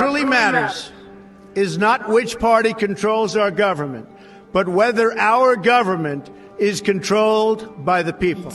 truly matters is not which party controls our government, but whether our government is controlled by the people.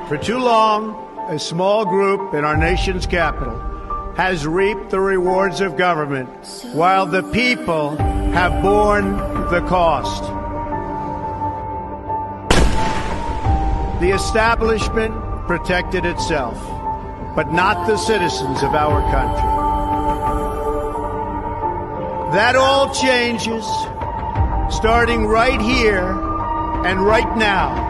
For too long, a small group in our nation's capital has reaped the rewards of government while the people have borne the cost. The establishment protected itself, but not the citizens of our country. That all changes starting right here and right now.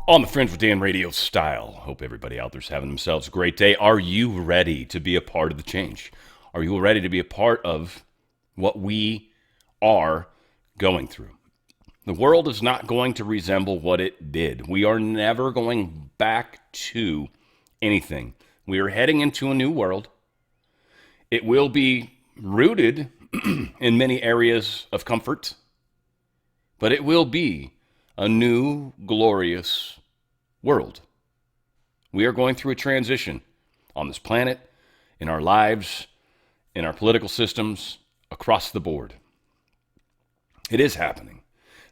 On the Fringe with Dan RadioStyle. Hope everybody out there's having themselves a great day. Are you ready to be a part of the change? Are you ready to be a part of what we are going through? The world is not going to resemble what it did. We are never going back to anything. We are heading into a new world. It will be rooted in many areas of comfort, but it will be a new, glorious world. We are going through a transition on this planet, in our lives, in our political systems, across the board. It is happening.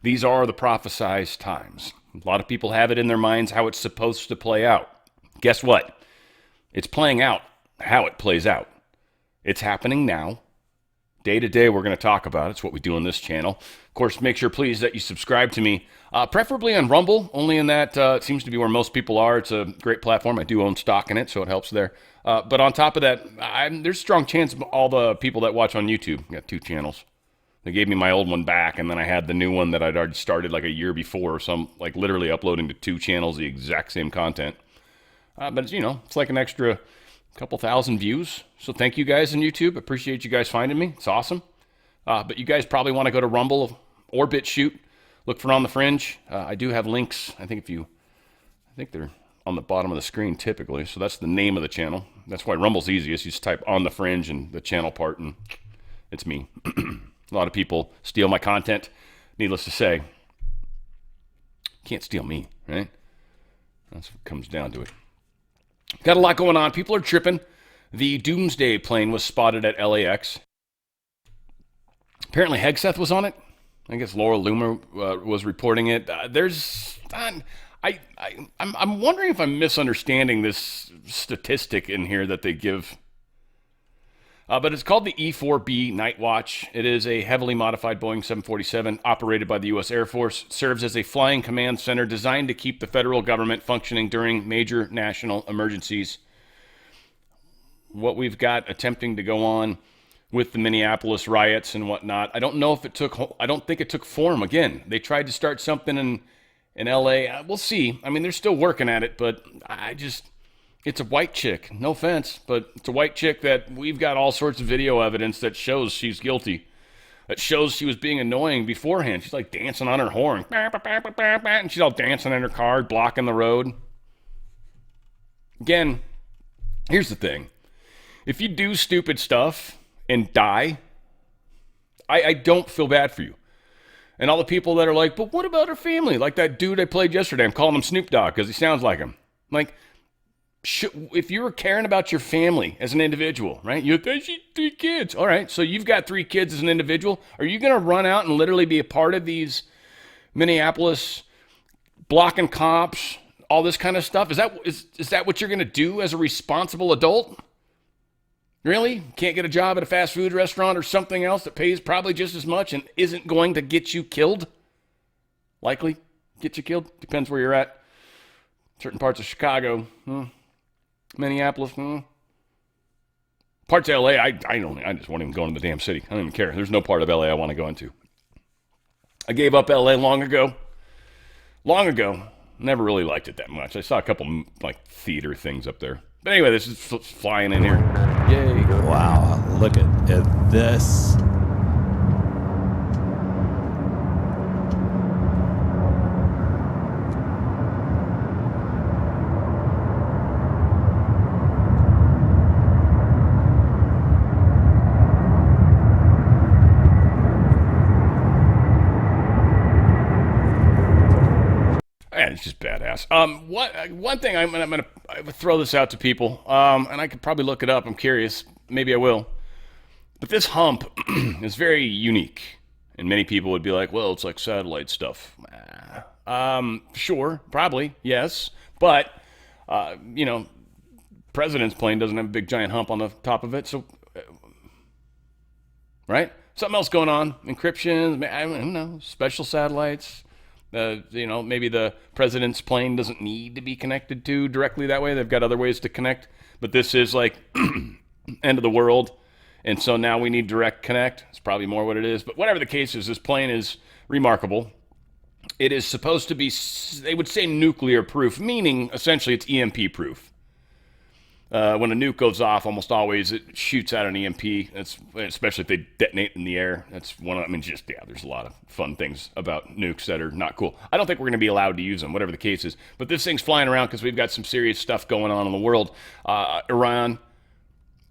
These are the prophesized times. A lot of people have it in their minds how it's supposed to play out. Guess what? It's playing out how it plays out. It's happening now. Day to day, we're going to talk about it. It's what we do on this channel. Of course, make sure, please, that you subscribe to me, preferably on Rumble, only in that it seems to be where most people are. It's a great platform. I do own stock in it, so it helps there. But on top of that, there's a strong chance of all the people that watch on YouTube. I got 2 channels. They gave me my old one back, and then I had the new one that I'd already started like a year before, so I'm like literally uploading to 2 channels the exact same content. But it's, it's like an extra couple thousand views. So thank you guys on YouTube. Appreciate you guys finding me. It's awesome. But you guys probably want to go to Rumble or BitChute. Look for On the Fringe. I do have links. I think they're on the bottom of the screen typically. So that's the name of the channel. That's why Rumble's easiest. You just type On the Fringe and the channel part, and it's me. A lot of people steal my content. Needless to say, can't steal me, right? That's what comes down to it. Got a lot going on. People are tripping. The Doomsday plane was spotted at LAX. Apparently Hegseth was on it. I guess Laura Loomer was reporting it. I'm wondering if I'm misunderstanding this statistic in here that they give. But it's called the E-4B Night Watch. It is a heavily modified Boeing 747 operated by the U.S. Air Force. Serves as a flying command center designed to keep the federal government functioning during major national emergencies. What we've got attempting to go on with the Minneapolis riots and whatnot, I don't think it took form. Again, they tried to start something in L.A. We'll see. I mean, they're still working at it, but it's a white chick. No offense, but it's a white chick that we've got all sorts of video evidence that shows she's guilty. That shows she was being annoying beforehand. She's like dancing on her horn. And she's all dancing in her car, blocking the road. Again, here's the thing. If you do stupid stuff and die, I don't feel bad for you. And all the people that are like, but what about her family? Like that dude I played yesterday. I'm calling him Snoop Dogg because he sounds like him. Like, if you were caring about your family as an individual, right? You have 3 kids. All right, so you've got 3 kids as an individual. Are you going to run out and literally be a part of these Minneapolis blocking cops, all this kind of stuff? Is that what you're going to do as a responsible adult? Really? Can't get a job at a fast food restaurant or something else that pays probably just as much and isn't going to get you killed? Likely get you killed. Depends where you're at. Certain parts of Chicago, Minneapolis, parts of LA, I just won't even go into the damn city. I don't even care. There's no part of LA I want to go into. I gave up LA long ago. Never really liked it that much. I saw a couple like theater things up there. But anyway, this is flying in here. Yay. Wow, look at this. It's just badass. One thing I'm gonna throw this out to people, and I could probably look it up. I'm curious. Maybe I will. But this hump is very unique, and many people would be like, "Well, it's like satellite stuff." Sure, probably, yes, but president's plane doesn't have a big giant hump on the top of it, so right? Something else going on? Encryption? I don't know. Special satellites. Maybe the president's plane doesn't need to be connected to directly that way. They've got other ways to connect. But this is like end of the world. And so now we need direct connect. It's probably more what it is. But whatever the case is, this plane is remarkable. It is supposed to be, they would say, nuclear proof, meaning essentially it's EMP proof. When a nuke goes off, almost always it shoots out an EMP. Especially if they detonate in the air. That's one of, there's a lot of fun things about nukes that are not cool. I don't think we're going to be allowed to use them, whatever the case is. But this thing's flying around because we've got some serious stuff going on in the world. Iran,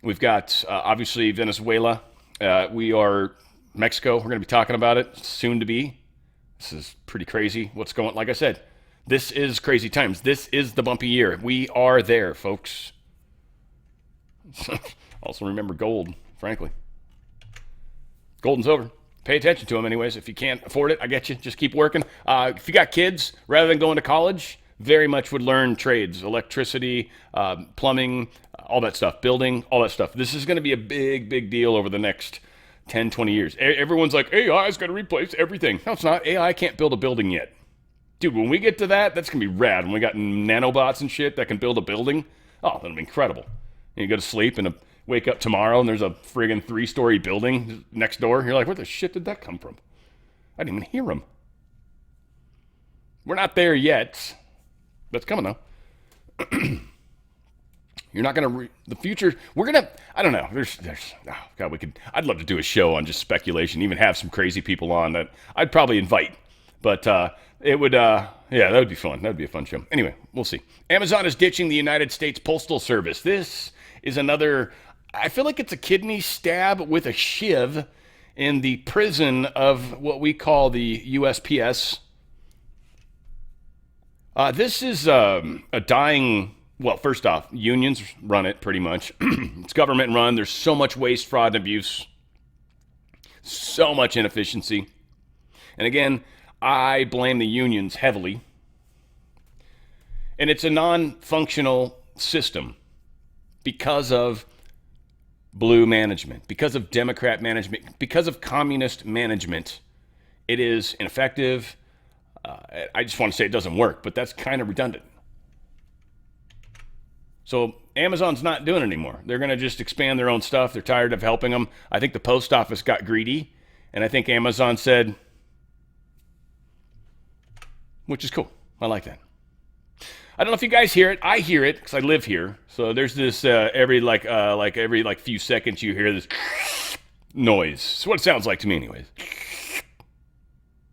we've got obviously Venezuela. We are Mexico. We're going to be talking about it soon to be. This is pretty crazy. What's going? Like I said, this is crazy times. This is the bumpy year. We are there, folks. Also remember gold, frankly. Golden's over. Pay attention to them anyways. If you can't afford it, I get you. Just keep working. If you got kids, rather than going to college, very much would learn trades. Electricity, plumbing, all that stuff. Building, all that stuff. This is going to be a big, big deal over the next 10, 20 years. Everyone's like, AI's going to replace everything. No, it's not. AI can't build a building yet. Dude, when we get to that, that's going to be rad. When we got nanobots and shit that can build a building, that'll be incredible. You go to sleep and wake up tomorrow and there's a friggin' 3-story building next door. You're like, where the shit did that come from? I didn't even hear them. We're not there yet. That's coming though. You're not going to, the future, we're going to, I don't know. I'd love to do a show on just speculation, even have some crazy people on that I'd probably invite. But it would, that would be fun. That would be a fun show. Anyway, we'll see. Amazon is ditching the United States Postal Service. This is another, I feel like it's a kidney stab with a shiv in the prison of what we call the USPS. This is a dying, well, first off, unions run it pretty much. It's government run. There's so much waste, fraud, and abuse. So much inefficiency. And again, I blame the unions heavily. And it's a non-functional system because of blue management, because of Democrat management, because of communist management. It is ineffective. I just want to say it doesn't work, but that's kind of redundant. So Amazon's not doing it anymore. They're going to just expand their own stuff. They're tired of helping them. I think the post office got greedy, and I think Amazon said, which is cool. I like that. I don't know if you guys hear it. I hear it because I live here. So there's this every few seconds you hear this noise. It's what it sounds like to me, anyways.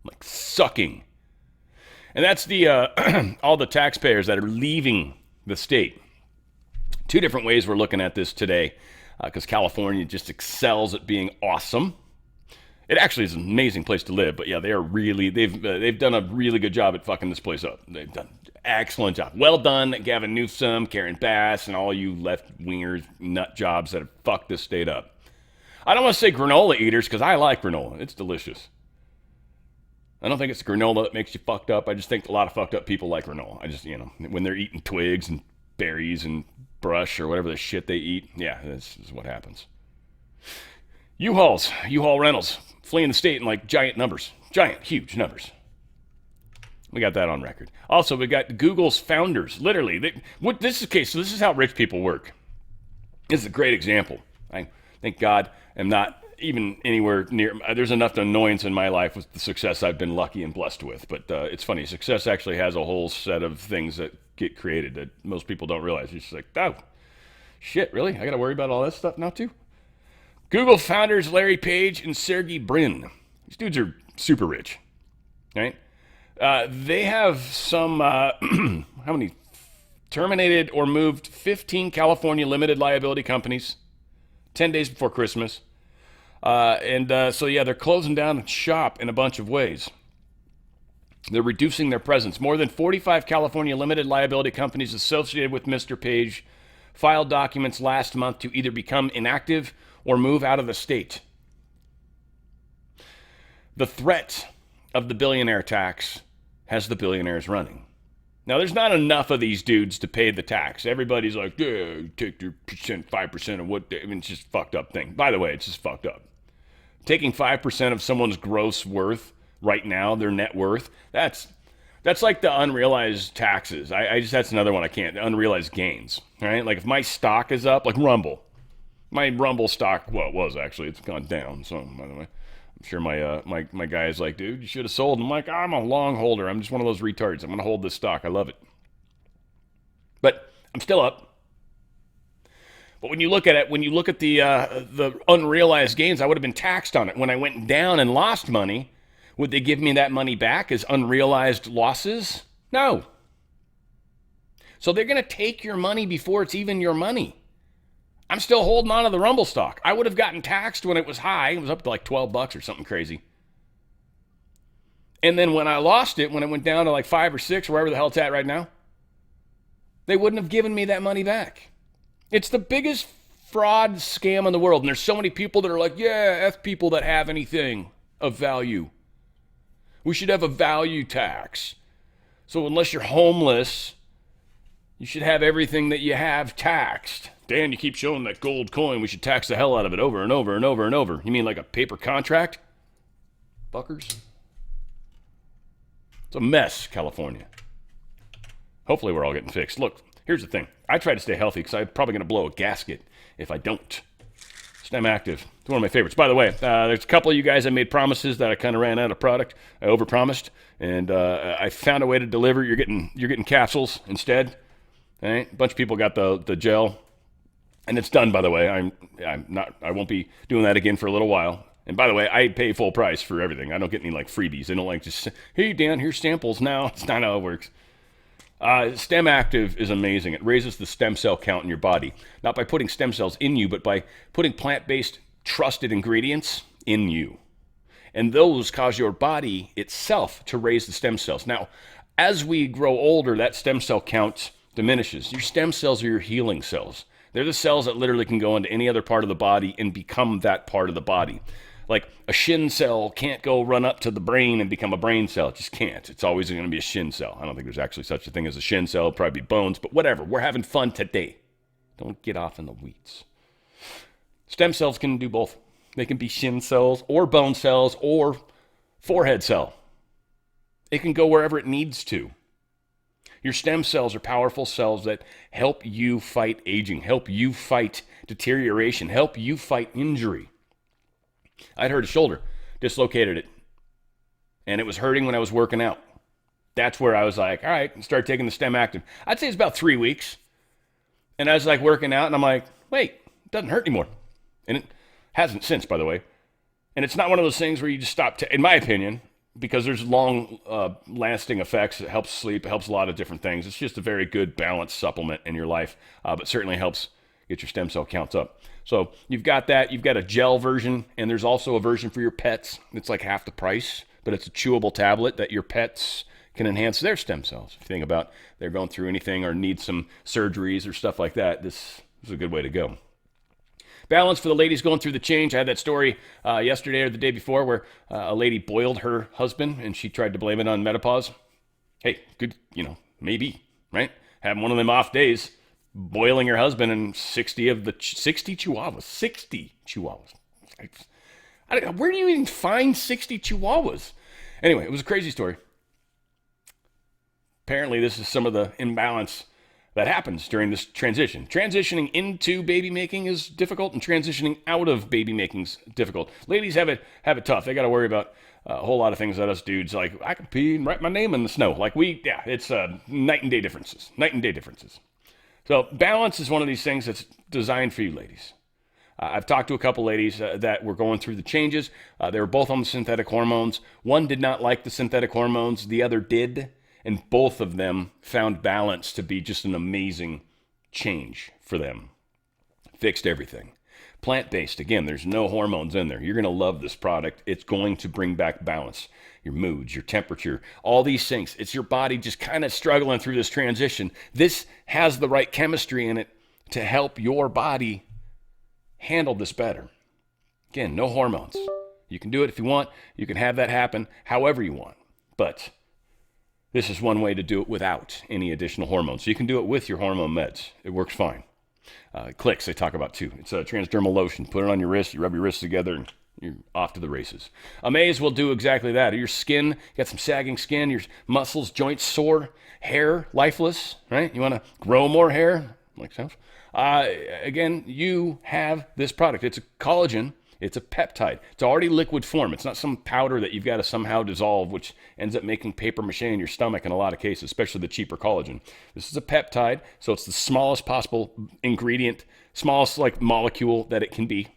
Like sucking, and that's the all the taxpayers that are leaving the state. Two different ways we're looking at this today. because California just excels at being awesome. It actually is an amazing place to live, but yeah, they've done a really good job at fucking this place up. They've done an excellent job. Well done, Gavin Newsom, Karen Bass, and all you left-wingers, nut jobs that have fucked this state up. I don't want to say granola eaters, because I like granola. It's delicious. I don't think it's granola that makes you fucked up. I just think a lot of fucked up people like granola. I just, when they're eating twigs and berries and brush or whatever the shit they eat, yeah, this is what happens. U-Haul rentals, fleeing the state in like giant, huge numbers. We got that on record. Also, we got Google's founders. Literally, this is how rich people work. This is a great example. I thank God am not even anywhere near. There's enough annoyance in my life with the success I've been lucky and blessed with. But it's funny. Success actually has a whole set of things that get created that most people don't realize. It's just like, oh, shit, really? I got to worry about all that stuff now too? Google founders Larry Page and Sergey Brin. These dudes are super rich, right? They have some, how many? Terminated or moved 15 California limited liability companies 10 days before Christmas. So they're closing down shop in a bunch of ways. They're reducing their presence. More than 45 California limited liability companies associated with Mr. Page filed documents last month to either become inactive or move out of the state. The threat of the billionaire tax has the billionaires running. Now, there's not enough of these dudes to pay the tax. Everybody's like, yeah, take your 5% of what, it's just a fucked up thing. By the way, it's just fucked up. Taking 5% of someone's gross worth right now, their net worth, that's like the unrealized taxes. That's another one I can't, unrealized gains, right? Like if my stock is up, like Rumble. My Rumble stock, well, it was actually, it's gone down, so by the way. I'm sure my guy is like, dude, you should have sold. And I'm like, I'm a long holder. I'm just one of those retards. I'm going to hold this stock. I love it. But I'm still up. But when you look at the unrealized gains, I would have been taxed on it. When I went down and lost money, would they give me that money back as unrealized losses? No. So they're going to take your money before it's even your money. I'm still holding on to the Rumble stock. I would have gotten taxed when it was high. It was up to like $12 or something crazy. And then when I lost it, when it went down to like 5 or 6, wherever the hell it's at right now, they wouldn't have given me that money back. It's the biggest fraud scam in the world. And there's so many people that are like, yeah, F people that have anything of value. We should have a value tax. So unless you're homeless, you should have everything that you have taxed. Dan, you keep showing that gold coin. We should tax the hell out of it over and over and over and over. You mean like a paper contract? Fuckers. It's a mess, California. Hopefully we're all getting fixed. Look, here's the thing. I try to stay healthy because I'm probably going to blow a gasket if I don't. STEM Active. It's one of my favorites. By the way, there's a couple of you guys that made promises that I kind of ran out of product. I overpromised, and I found a way to deliver. You're getting capsules instead. All right? A bunch of people got the gel. And it's done, by the way. I won't be doing that again for a little while. And by the way, I pay full price for everything. I don't get any like freebies. They don't like just, hey Dan, here's samples now. It's not how it works. STEM Active is amazing. It raises the stem cell count in your body. Not by putting stem cells in you, but by putting plant-based trusted ingredients in you. And those cause your body itself to raise the stem cells. Now, as we grow older, that stem cell count diminishes. Your stem cells are your healing cells. They're the cells that literally can go into any other part of the body and become that part of the body. Like a shin cell can't go run up to the brain and become a brain cell. It just can't. It's always going to be a shin cell. I don't think there's actually such a thing as a shin cell. It'll probably be bones, but whatever. We're having fun today. Don't get off in the weeds. Stem cells can do both. They can be shin cells or bone cells or forehead cell. It can go wherever it needs to. Your stem cells are powerful cells that help you fight aging, help you fight deterioration, help you fight injury. I'd hurt a shoulder, dislocated it, and it was hurting when I was working out. That's where I was like, all right, start taking the STEM Active. I'd say it's about 3 weeks. And I was like working out, and I'm like, wait, it doesn't hurt anymore. And it hasn't since, by the way. And it's not one of those things where you just stop, in my opinion, because there's long-lasting effects. It helps sleep. It helps a lot of different things. It's just a very good balanced supplement in your life, but certainly helps get your stem cell counts up. So you've got that. You've got a gel version, and there's also a version for your pets. It's like half the price, but it's a chewable tablet that your pets can enhance their stem cells. If you think about they're going through anything or need some surgeries or stuff like that, this is a good way to go. Balance for the ladies going through the change. I had that story yesterday or the day before where a lady boiled her husband and she tried to blame it on menopause. Hey, good, maybe, right? Having one of them off days, boiling your husband and 60 chihuahuas. 60 chihuahuas. Where do you even find 60 chihuahuas? Anyway, it was a crazy story. Apparently, this is some of the imbalance that happens during this transition. Transitioning into baby making is difficult, and transitioning out of baby making is difficult. Ladies have it tough. They got to worry about a whole lot of things that us dudes, like, I can pee and write my name in the snow. It's night and day differences. Night and day differences. So balance is one of these things that's designed for you ladies. I've talked to a couple ladies that were going through the changes. They were both on the synthetic hormones. One did not like the synthetic hormones. The other did. And both of them found balance to be just an amazing change for them. Fixed everything. Plant-based, again, there's no hormones in there. You're going to love this product. It's going to bring back balance. Your moods, your temperature, all these things. It's your body just kind of struggling through this transition. This has the right chemistry in it to help your body handle this better. Again, no hormones. You can do it if you want. You can have that happen however you want. But this is one way to do it without any additional hormones. So you can do it with your hormone meds. It works fine. Clicks, they talk about too. It's a transdermal lotion. Put it on your wrist. You rub your wrists together and you're off to the races. Amaze will do exactly that. Your skin, you got some sagging skin, your muscles, joints sore, hair lifeless, right? You want to grow more hair, like so. Again, you have this product. It's a collagen. It's a peptide. It's already liquid form. It's not some powder that you've got to somehow dissolve, which ends up making paper mache in your stomach in a lot of cases, especially the cheaper collagen. This is a peptide, so it's the smallest possible ingredient, smallest molecule that it can be.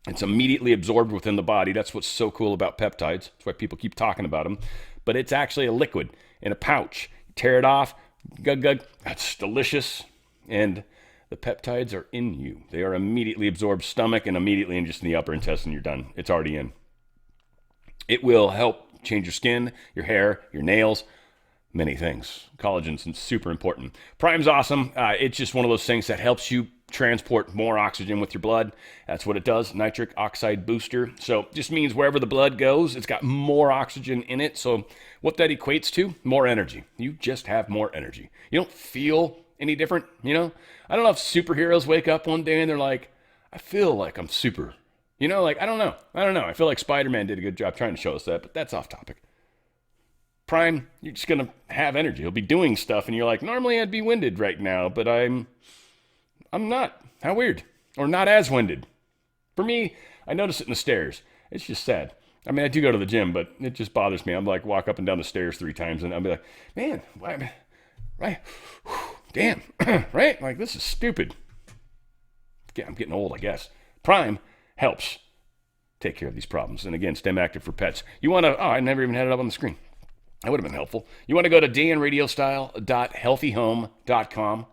It's immediately absorbed within the body. That's what's so cool about peptides. That's why people keep talking about them. But it's actually a liquid in a pouch. You tear it off, gug. That's delicious. And the peptides are in you. They are immediately absorbed stomach and immediately in just in the upper intestine. You're done. It's already in. It will help change your skin, your hair, your nails, many things. Collagen's super important. Prime's awesome. It's just one of those things that helps you transport more oxygen with your blood. That's what it does. Nitric oxide booster. So just means wherever the blood goes, it's got more oxygen in it. So what that equates to, more energy. You just have more energy. You don't feel any different, I don't know if superheroes wake up one day and they're like, I feel like I'm super. I don't know. I feel like Spider-Man did a good job trying to show us that, but that's off topic. Prime, you're just going to have energy. You'll be doing stuff and you're like, normally I'd be winded right now, but I'm not. How weird. Or not as winded. For me, I notice it in the stairs. It's just sad. I mean, I do go to the gym, but it just bothers me. I'm like, walk up and down the stairs 3 times and I'll be like, man, why, right? Damn, right? Like, this is stupid. Yeah, I'm getting old, I guess. Prime helps take care of these problems. And again, STEM Active for Pets. You want to, I never even had it up on the screen. That would have been helpful. You want to go to danradiostyle.healthyhome.com.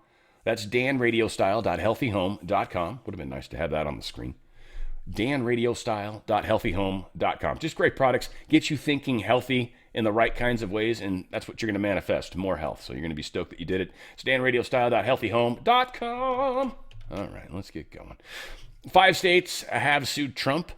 That's danradiostyle.healthyhome.com. Would have been nice to have that on the screen. danradiostyle.healthyhome.com. Just great products. Get you thinking healthy in the right kinds of ways, and that's what you're going to manifest, more health. So you're going to be stoked that you did it. It's danradiostyle.healthyhome.com. All right, let's get going. 5 states have sued Trump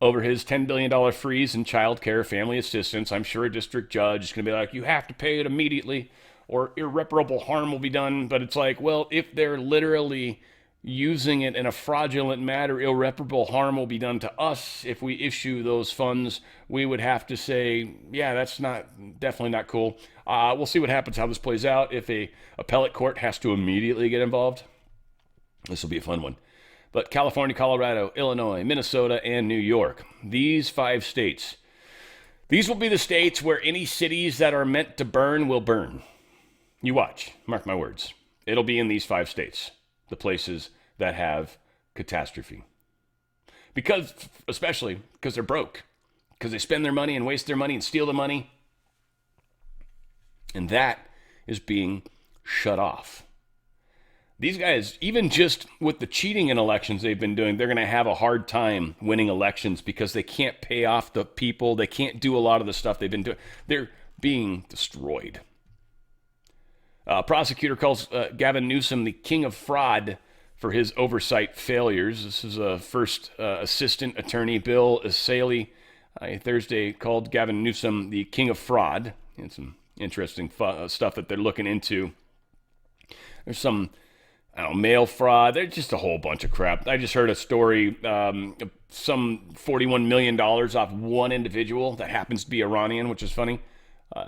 over his $10 billion freeze in child care family assistance. I'm sure a district judge is going to be like, you have to pay it immediately or irreparable harm will be done. But it's like, well, if they're literally using it in a fraudulent manner, irreparable harm will be done to us. If we issue those funds, we would have to say, yeah, that's definitely not cool. We'll see what happens, how this plays out. If a appellate court has to immediately get involved, this will be a fun one. But California, Colorado, Illinois, Minnesota, and New York, these 5 states, these will be the states where any cities that are meant to burn will burn. You watch, mark my words. It'll be in these 5 states. The places that have catastrophe. Especially because they're broke. Because they spend their money and waste their money and steal the money. And that is being shut off. These guys, even just with the cheating in elections they've been doing, they're going to have a hard time winning elections because they can't pay off the people. They can't do a lot of the stuff they've been doing. They're being destroyed. Prosecutor calls Gavin Newsom the king of fraud for his oversight failures. This is first Assistant Attorney Bill Asaley Thursday called Gavin Newsom the king of fraud. And some interesting stuff that they're looking into. There's some mail fraud. There's just a whole bunch of crap. I just heard a story, some $41 million off one individual that happens to be Iranian, which is funny.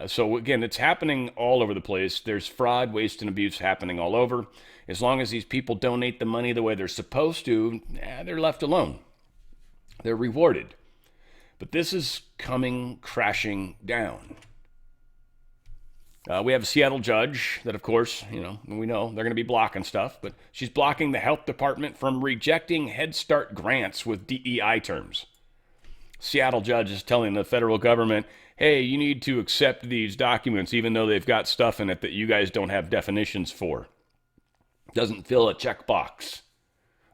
So again, it's happening all over the place. There's fraud, waste, and abuse happening all over. As long as these people donate the money the way they're supposed to, they're left alone. They're rewarded. But this is coming crashing down. We have a Seattle judge that, of course, we know they're going to be blocking stuff, but she's blocking the health department from rejecting Head Start grants with DEI terms. Seattle judge is telling the federal government, hey, you need to accept these documents even though they've got stuff in it that you guys don't have definitions for. Doesn't fill a checkbox.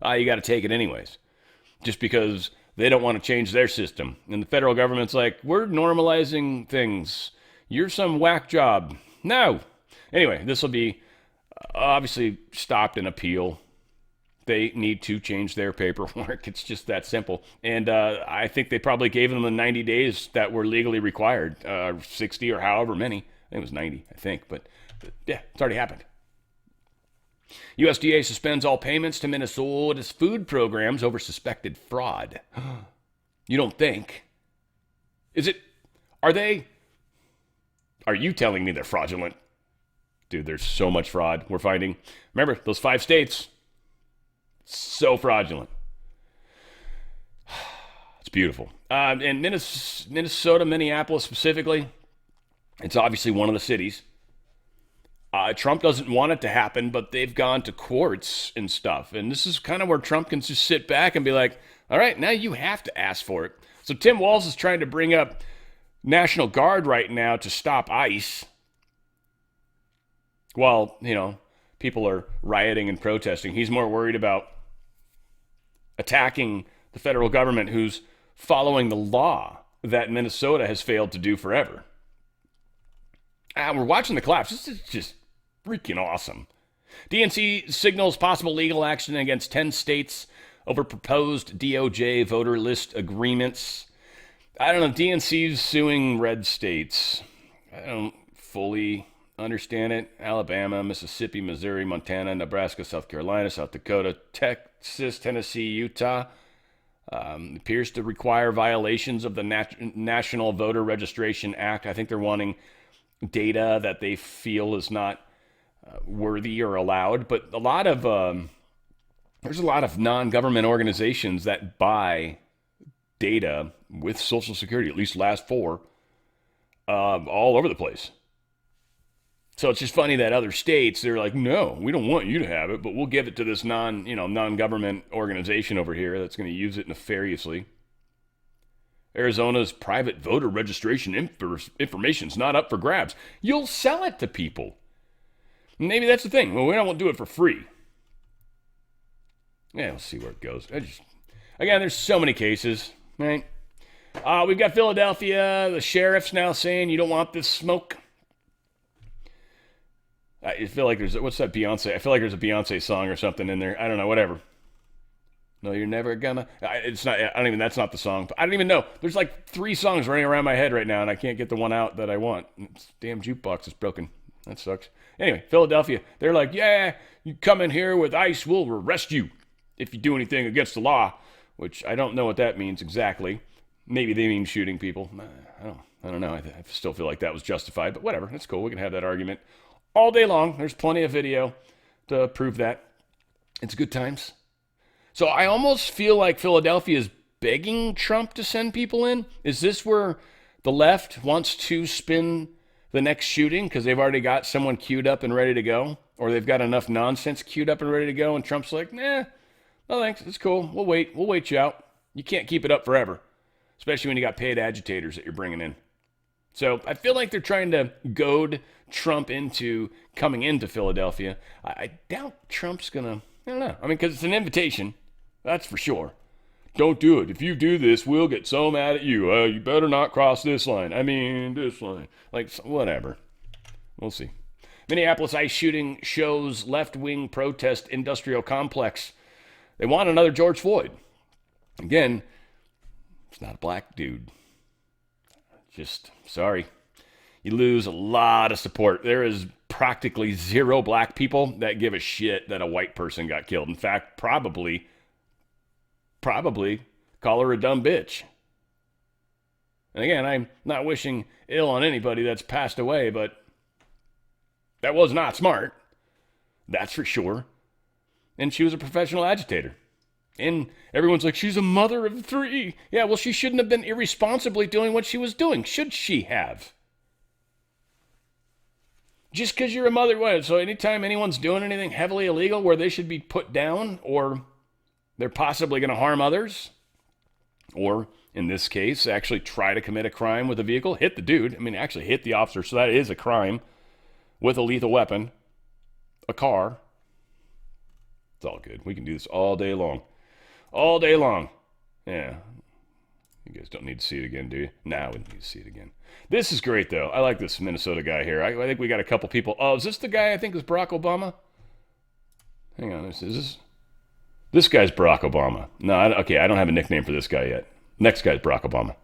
You got to take it anyways, just because they don't want to change their system. And the federal government's like, we're normalizing things. You're some whack job. No. Anyway, this will be obviously stopped in appeal. They need to change their paperwork. It's just that simple. And I think they probably gave them the 90 days that were legally required, 60 or however many. I think it was 90, I think. But yeah, it's already happened. USDA suspends all payments to Minnesota's food programs over suspected fraud. You don't think? Are you telling me they're fraudulent? Dude, there's so much fraud we're finding. Remember, those 5 states, so fraudulent. It's beautiful. In Minnesota, Minneapolis specifically, it's obviously one of the cities. Trump doesn't want it to happen, but they've gone to courts and stuff. And this is kind of where Trump can just sit back and be like, all right, now you have to ask for it. So Tim Walz is trying to bring up National Guard right now to stop ICE while, people are rioting and protesting. He's more worried about attacking the federal government who's following the law that Minnesota has failed to do forever. We're watching the collapse. This is just freaking awesome. DNC signals possible legal action against 10 states over proposed DOJ voter list agreements. I don't know. DNC's suing red states. I don't fully understand it. Alabama, Mississippi, Missouri, Montana, Nebraska, South Carolina, South Dakota, Texas, Tennessee, Utah. Appears to require violations of the National Voter Registration Act. I think they're wanting data that they feel is not worthy or allowed. But there's a lot of non-government organizations that buy data with Social Security, at least last 4, all over the place. So it's just funny that other states, they're like, no, we don't want you to have it, but we'll give it to this non-government organization over here that's going to use it nefariously. Arizona's private voter registration information is not up for grabs. You'll sell it to people. Maybe that's the thing. Well, we don't want to do it for free. Yeah, we'll see where it goes. Again, there's so many cases, right? We've got Philadelphia. The sheriff's now saying you don't want this smoke. I feel like what's that Beyonce? I feel like there's a Beyonce song or something in there. I don't know, whatever. No, you're never gonna. It's not. That's not the song. But I don't even know. There's like 3 songs running around my head right now, and I can't get the one out that I want. Damn jukebox is broken. That sucks. Anyway, Philadelphia. They're like, yeah, you come in here with ICE, we'll arrest you if you do anything against the law. Which I don't know what that means exactly. Maybe they mean shooting people. I don't know. I still feel like that was justified, but whatever. That's cool. We can have that argument all day long. There's plenty of video to prove that. It's good times. So I almost feel like Philadelphia is begging Trump to send people in. Is this where the left wants to spin the next shooting because they've already got someone queued up and ready to go? Or they've got enough nonsense queued up and ready to go, and Trump's like, nah, no thanks, it's cool. We'll wait you out. You can't keep it up forever, especially when you got paid agitators that you're bringing in. So I feel like they're trying to goad Trump into coming into Philadelphia. I doubt Trump's going to, I don't know. I mean, because it's an invitation. That's for sure. Don't do it. If you do this, we'll get so mad at you. You better not cross this line. I mean, this line. Like, whatever. We'll see. Minneapolis ICE shooting shows left-wing protest industrial complex. They want another George Floyd. Again, it's not a black dude. Just, sorry. You lose a lot of support. There is practically zero black people that give a shit that a white person got killed. In fact, probably call her a dumb bitch. And again, I'm not wishing ill on anybody that's passed away, but that was not smart. That's for sure. And she was a professional agitator. And everyone's like, she's a mother of three. Yeah, well, she shouldn't have been irresponsibly doing what she was doing. Should she have? Just because you're a mother, what? So anytime anyone's doing anything heavily illegal where they should be put down or they're possibly going to harm others, or in this case, actually try to commit a crime with a vehicle, hit the dude. I mean, actually hit the officer, so that is a crime with a lethal weapon, a car. It's all good. We can do this all day long. All day long. Yeah. You guys don't need to see it again, do you? Nah, we don't need to see it again. This is great, though. I like this Minnesota guy here. I think we got a couple people. Oh, is this the guy I think is Barack Obama? Hang on. This guy's Barack Obama. No, okay, I don't have a nickname for this guy yet. Next guy's Barack Obama.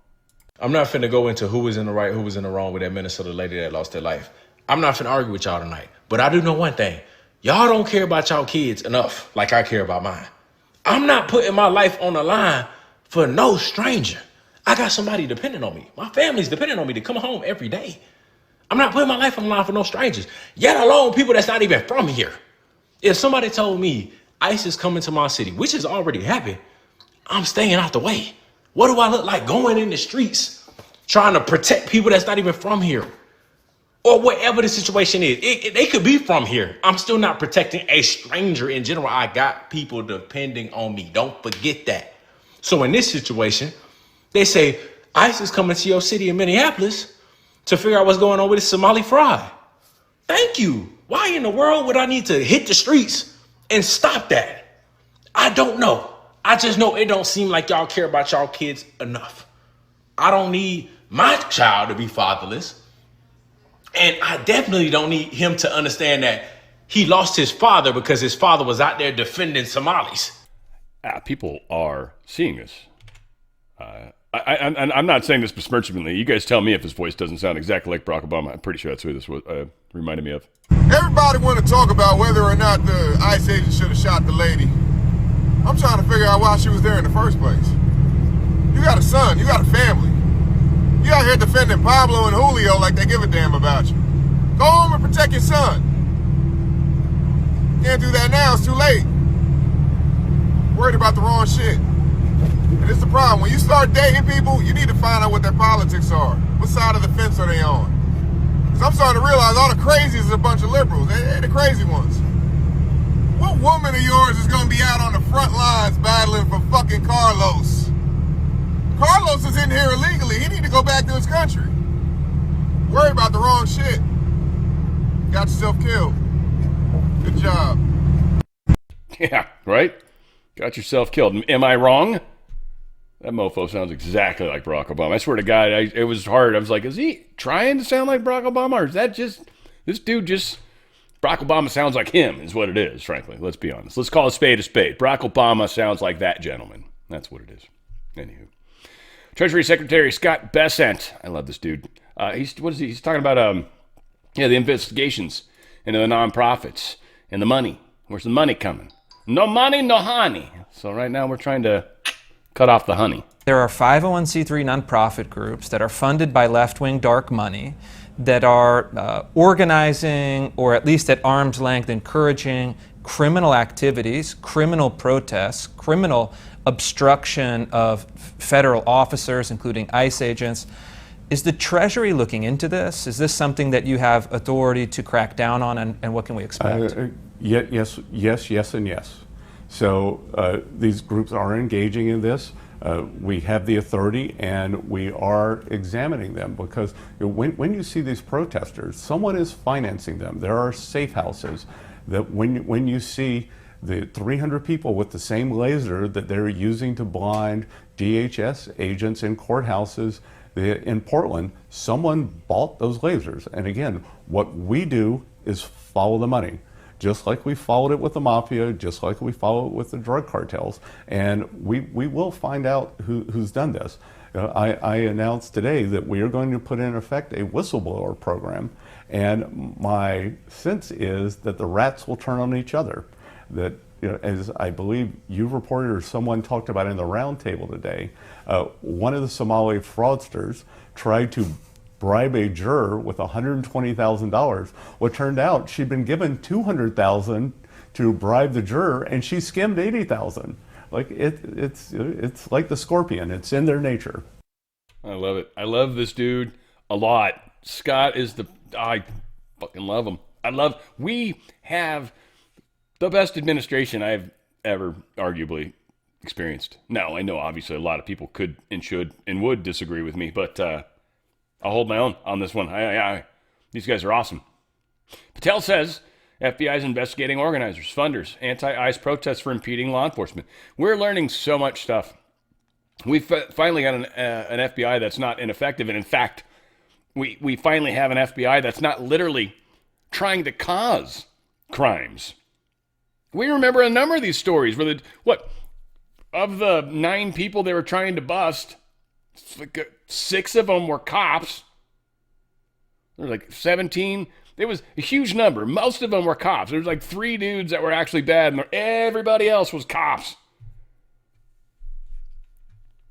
I'm not finna go into who was in the right, who was in the wrong with that Minnesota lady that lost their life. I'm not finna argue with y'all tonight. But I do know one thing. Y'all don't care about y'all kids enough like I care about mine. I'm not putting my life on the line for no stranger. I got somebody depending on me. My family's depending on me to come home every day. I'm not putting my life on the line for no strangers, yet alone people that's not even from here. If somebody told me ICE is coming to my city, which has already happened, I'm staying out the way. What do I look like going in the streets trying to protect people that's not even from here? Or whatever the situation is. They could be from here. I'm still not protecting a stranger in general. I got people depending on me. Don't forget that. So in this situation, they say ICE is coming to your city in Minneapolis to figure out what's going on with this Somali fraud. Thank you. Why in the world would I need to hit the streets and stop that? I don't know. I just know it don't seem like y'all care about y'all kids enough. I don't need my child to be fatherless. And I definitely don't need him to understand that he lost his father because his father was out there defending Somalis. People are seeing this. I'm not saying this besmirchingly. You guys tell me if his voice doesn't sound exactly like Barack Obama. I'm pretty sure that's who this was, reminded me of. Everybody want to talk about whether or not the ICE agent should have shot the lady. I'm trying to figure out why she was there in the first place. You got a son. You got a family. You out here defending Pablo and Julio like they give a damn about you. Go home and protect your son. Can't do that now. It's too late. Worried about the wrong shit. And it's the problem. When you start dating people, you need to find out what their politics are. What side of the fence are they on? Because I'm starting to realize all the crazies is a bunch of liberals. They're the crazy ones. What woman of yours is going to be out on the front lines battling for fucking Carlos? Carlos is in here illegally. He need to go back to his country. Worry about the wrong shit. Got yourself killed. Good job. Yeah, right? Got yourself killed. Am I wrong? That mofo sounds exactly like Barack Obama. I swear to God, it was hard. I was like, is he trying to sound like Barack Obama? Or is that just, this dude just, Barack Obama sounds like him is what it is, frankly. Let's be honest. Let's call a spade a spade. Barack Obama sounds like that gentleman. That's what it is. Anywho. Treasury Secretary Scott Bessent. I love this dude. He's talking about the investigations into the nonprofits and the money. Where's the money coming? No money, no honey. So right now we're trying to cut off the honey. There are 501c3 nonprofit groups that are funded by left-wing dark money that are organizing, or at least at arm's length, encouraging criminal activities, criminal protests, criminal obstruction of federal officers, including ICE agents. Is the Treasury looking into this? Is this something that you have authority to crack down on, and what can we expect? Yes, and yes. So these groups are engaging in this. We have the authority, and we are examining them because when you see these protesters, someone is financing them. There are safe houses that when you see the 300 people with the same laser that they're using to blind DHS agents in courthouses in Portland, someone bought those lasers. And again, what we do is follow the money. Just like we followed it with the mafia, just like we follow it with the drug cartels. And we will find out who's done this. I announced today that we are going to put in effect a whistleblower program. And my sense is that the rats will turn on each other. That, as I believe you reported or someone talked about in the roundtable today, one of the Somali fraudsters tried to bribe a juror with $120,000. Well, it turned out she'd been given $200,000 to bribe the juror, and she skimmed $80,000. Like it's like the scorpion. It's in their nature. I love it. I love this dude a lot. Scott is I fucking love him. We have the best administration I've ever arguably experienced. Now, I know obviously a lot of people could and should and would disagree with me, but I'll hold my own on this one. These guys are awesome. Patel says FBI is investigating organizers, funders, anti-ICE protests for impeding law enforcement. We're learning so much stuff. We finally got an FBI that's not ineffective, and in fact, we finally have an FBI that's not literally trying to cause crimes. We remember a number of these stories where of the 9 people they were trying to bust, 6 of them were cops. There was 17. It was a huge number. Most of them were cops. There was 3 dudes that were actually bad, and everybody else was cops.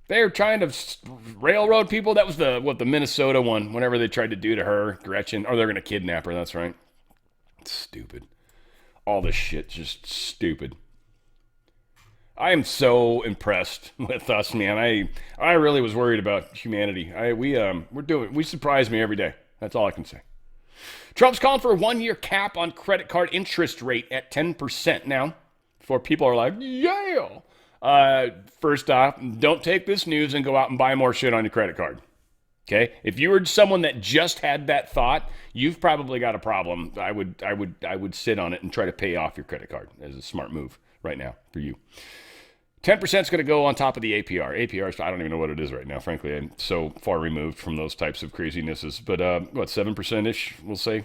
They were trying to railroad people. That was the Minnesota one, whenever they tried to do to her, Gretchen. Or they're going to kidnap her, that's right. It's stupid. All this shit, just stupid. I am so impressed with us, man. I really was worried about humanity. We surprise me every day. That's all I can say. Trump's calling for a 1-year cap on credit card interest rate at 10% now. Before people are like, yeah. First off, don't take this news and go out and buy more shit on your credit card. Okay? If you were someone that just had that thought, you've probably got a problem. I would sit on it and try to pay off your credit card as a smart move right now for you. 10% is going to go on top of the APR. APR, I don't even know what it is right now, frankly. I'm so far removed from those types of crazinesses. But 7%-ish, we'll say?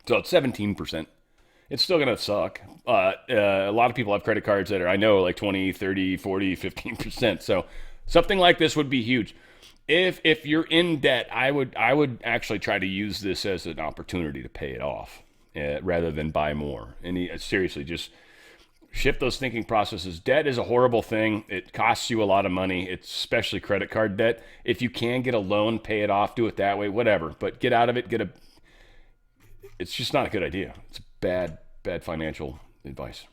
So it's 17%. It's still going to suck. A lot of people have credit cards that are, I know, 20, 30, 40, 15%. So something like this would be huge. If you're in debt, I would actually try to use this as an opportunity to pay it off rather than buy more. And seriously, just shift those thinking processes. Debt is a horrible thing. It costs you a lot of money. It's especially credit card debt. If you can get a loan, pay it off, do it that way, whatever. But get out of it. It's just not a good idea. It's bad financial advice.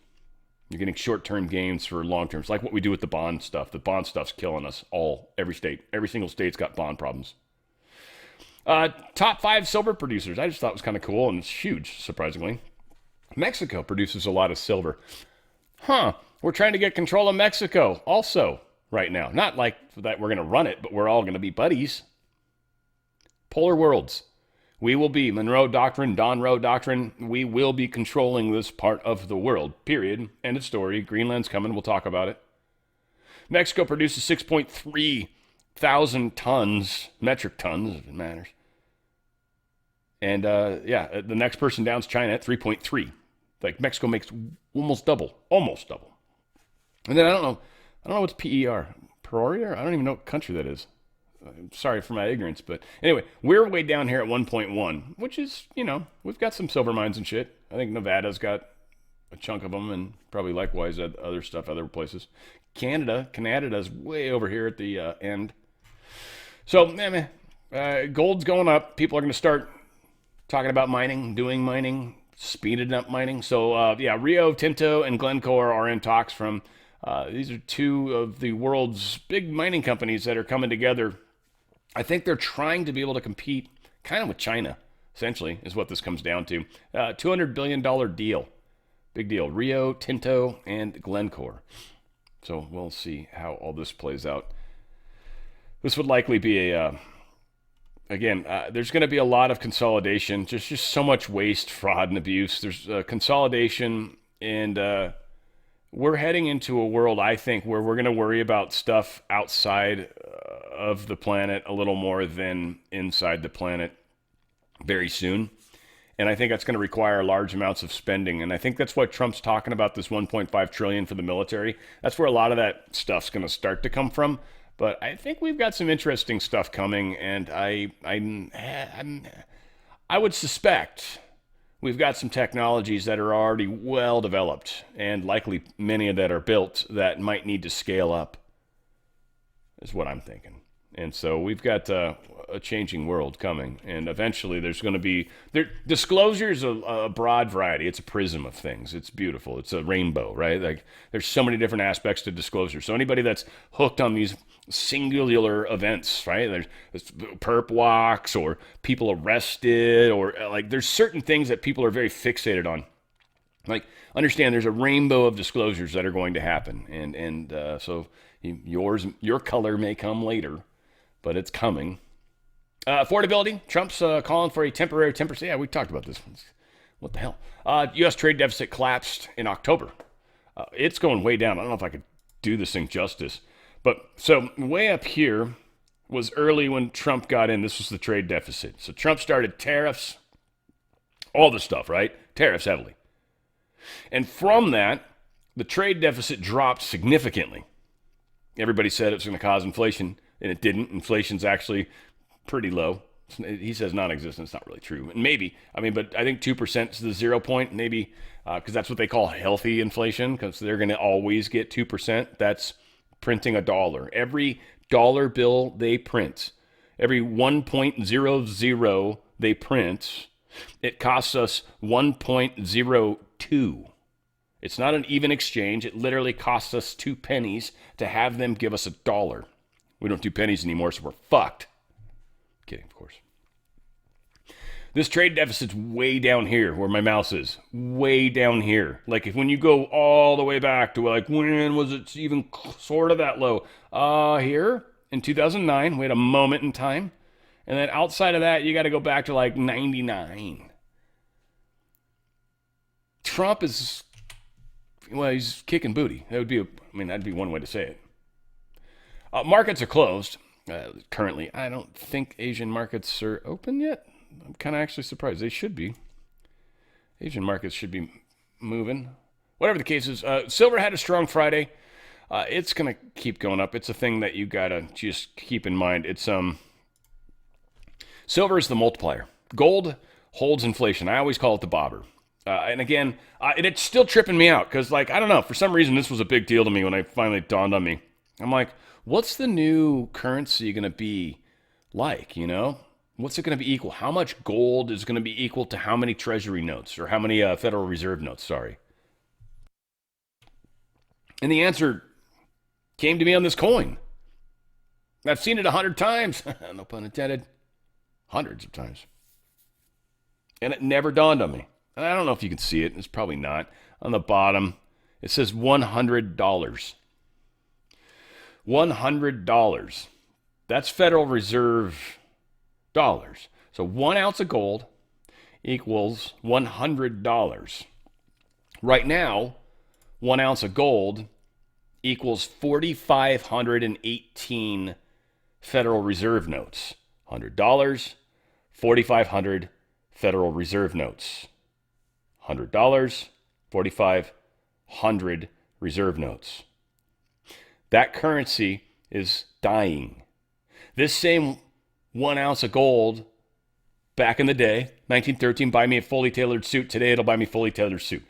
You're getting short-term gains for long-term. It's like what we do with the bond stuff. The bond stuff's killing us all. Every state. Every single state's got bond problems. Top 5 silver producers. I just thought it was kind of cool, and it's huge, surprisingly. Mexico produces a lot of silver. We're trying to get control of Mexico also right now. Not like that we're going to run it, but we're all going to be buddies. Polar worlds. We will be Monroe Doctrine, Don Roe Doctrine. We will be controlling this part of the world, period. End of story. Greenland's coming. We'll talk about it. Mexico produces 6.3 thousand tons, metric tons, if it matters. And, the next person down is China at 3.3. Mexico makes almost double. And then I don't know what's PER. Peoria? I don't even know what country that is. I'm sorry for my ignorance, but anyway, we're way down here at 1.1, which is, we've got some silver mines and shit. I think Nevada's got a chunk of them, and probably likewise other stuff, other places. Canada's way over here at the end. So, gold's going up. People are going to start talking about mining, doing mining, speeding up mining. So, Rio Tinto and Glencore are in talks from, these are 2 of the world's big mining companies that are coming together. I think they're trying to be able to compete kind of with China, essentially, is what this comes down to. $200 billion deal. Big deal. Rio Tinto and Glencore. So we'll see how all this plays out. This would likely be there's going to be a lot of consolidation. Just so much waste, fraud, and abuse. There's consolidation, and we're heading into a world, I think, where we're going to worry about stuff outside of the planet a little more than inside the planet very soon. And I think that's going to require large amounts of spending. And I think that's what Trump's talking about, this $1.5 trillion for the military. That's where a lot of that stuff's going to start to come from. But I think we've got some interesting stuff coming, and I would suspect we've got some technologies that are already well developed, and likely many of that are built that might need to scale up, is what I'm thinking. And so we've got a changing world coming, and eventually there's going to be disclosure is a broad variety. It's a prism of things. It's beautiful. It's a rainbow, right? Like there's so many different aspects to disclosure. So anybody that's hooked on these singular events, right? There's perp walks or people arrested, or like there's certain things that people are very fixated on. Like understand there's a rainbow of disclosures that are going to happen, and so your color may come later, but it's coming. Affordability. Trump's calling for a temporary 10%. Yeah, we talked about this. What the hell? U.S. trade deficit collapsed in October. It's going way down. I don't know if I could do this thing justice. But so way up here was early when Trump got in. This was the trade deficit. So Trump started tariffs, all the stuff, right? Tariffs heavily. And from that, the trade deficit dropped significantly. Everybody said it was going to cause inflation, and it didn't. Inflation's actually pretty low. He says non-existent. It's not really true. And maybe, but I think 2% is the 0 point, maybe, because that's what they call healthy inflation, because they're going to always get 2%. That's printing a dollar. Every dollar bill they print, every 1.00 they print, it costs us 1.02. It's not an even exchange. It literally costs us 2 pennies to have them give us a dollar. We don't do pennies anymore, so we're fucked. Kidding, of course. This trade deficit's way down here where my mouse is. Way down here. Like if when you go all the way back to like when was it even sort of that low? Here in 2009, we had a moment in time. And then outside of that, you got to go back to like 99. Trump is, well, he's kicking booty. That'd be one way to say it. Markets are closed currently. I don't think Asian markets are open yet. I'm kind of actually surprised. They should be. Asian markets should be moving. Whatever the case is, silver had a strong Friday. It's going to keep going up. It's a thing that you got to just keep in mind. It's silver is the multiplier. Gold holds inflation. I always call it the bobber. And again, it's still tripping me out because, like, I don't know. For some reason, this was a big deal to me when it finally dawned on me. I'm like, what's the new currency going to be like, you know? What's it going to be equal? How much gold is going to be equal to how many treasury notes or how many Federal Reserve notes, sorry. And the answer came to me on this coin. I've seen it 100 times. No pun intended. Hundreds of times. And it never dawned on me. And I don't know if you can see it. It's probably not. On the bottom, it says $100. $100. That's Federal Reserve dollars. So 1 ounce of gold equals $100. Right now, 1 ounce of gold equals 4,518 Federal Reserve notes. $100, 4,500 Federal Reserve notes. $100, 4,500 reserve notes. That currency is dying. This same 1 ounce of gold back in the day, 1913, buy me a fully tailored suit. Today, it'll buy me a fully tailored suit.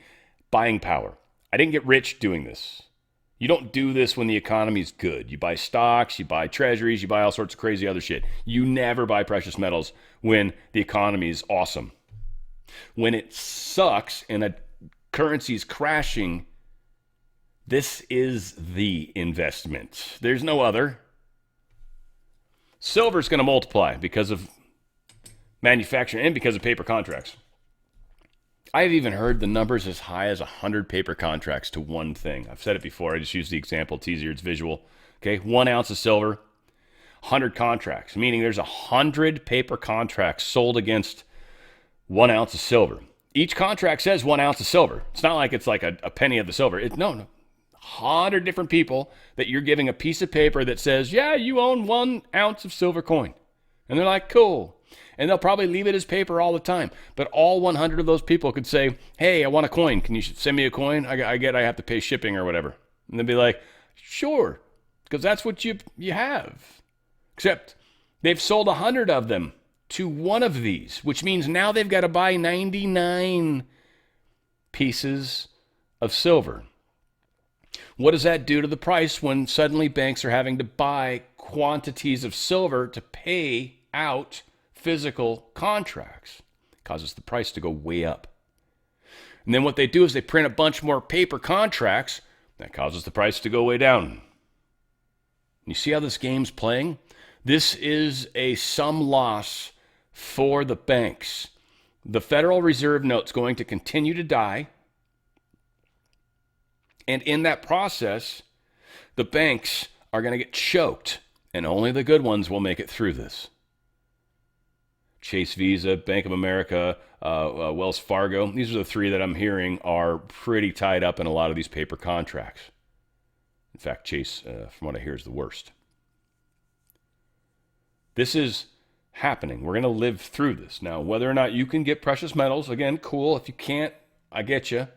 Buying power. I didn't get rich doing this. You don't do this when the economy's good. You buy stocks, you buy treasuries, you buy all sorts of crazy other shit. You never buy precious metals when the economy is awesome. When it sucks and a currency's crashing, this is the investment. There's no other. Silver's going to multiply because of manufacturing and because of paper contracts. I've even heard the numbers as high as 100 paper contracts to one thing. I've said it before. I just use the example. It's easier. It's visual. Okay, 1 ounce of silver, 100 contracts, meaning there's 100 paper contracts sold against 1 ounce of silver. Each contract says 1 ounce of silver. It's not like it's like a penny of the silver. No. 100 different people that you're giving a piece of paper that says, yeah, you own 1 ounce of silver coin. And they're like, cool. And they'll probably leave it as paper all the time. But all 100 of those people could say, hey, I want a coin. Can you send me a coin? I have to pay shipping or whatever. And they'll be like, sure, because that's what you have. Except they've sold 100 of them to one of these, which means now they've got to buy 99 pieces of silver. What does that do to the price when suddenly banks are having to buy quantities of silver to pay out physical contracts? It causes the price to go way up. And then what they do is they print a bunch more paper contracts. That causes the price to go way down. You see how this game's playing? This is a sum loss for the banks. The Federal Reserve note's going to continue to die. And in that process, the banks are going to get choked, and only the good ones will make it through this. Chase, Visa, Bank of America, Wells Fargo, these are the three that I'm hearing are pretty tied up in a lot of these paper contracts. In fact, Chase, from what I hear, is the worst. This is happening. We're going to live through this. Now, whether or not you can get precious metals, again, cool. If you can't, I get you.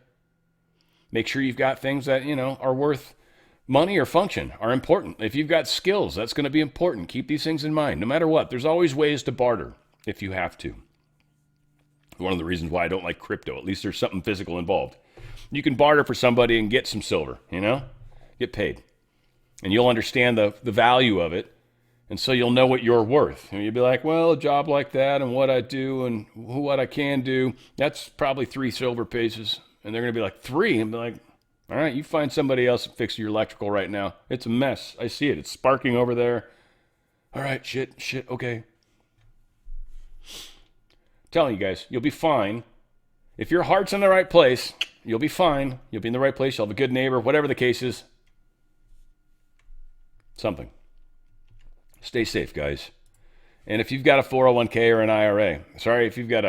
Make sure you've got things that, are worth money or function, are important. If you've got skills, that's going to be important. Keep these things in mind. No matter what, there's always ways to barter if you have to. One of the reasons why I don't like crypto, at least there's something physical involved. You can barter for somebody and get some silver, get paid. And you'll understand the value of it. And so you'll know what you're worth. And you'll be like, well, a job like that and what I do and what I can do, that's probably 3 silver pieces. And they're going to be like, 3? And be like, all right, you find somebody else to fix your electrical right now. It's a mess. I see it. It's sparking over there. All right, shit, okay. I'm telling you guys, you'll be fine. If your heart's in the right place, you'll be fine. You'll be in the right place. You'll have a good neighbor, whatever the case is. Something. Stay safe, guys. And if you've got a 401k or an IRA, if you've got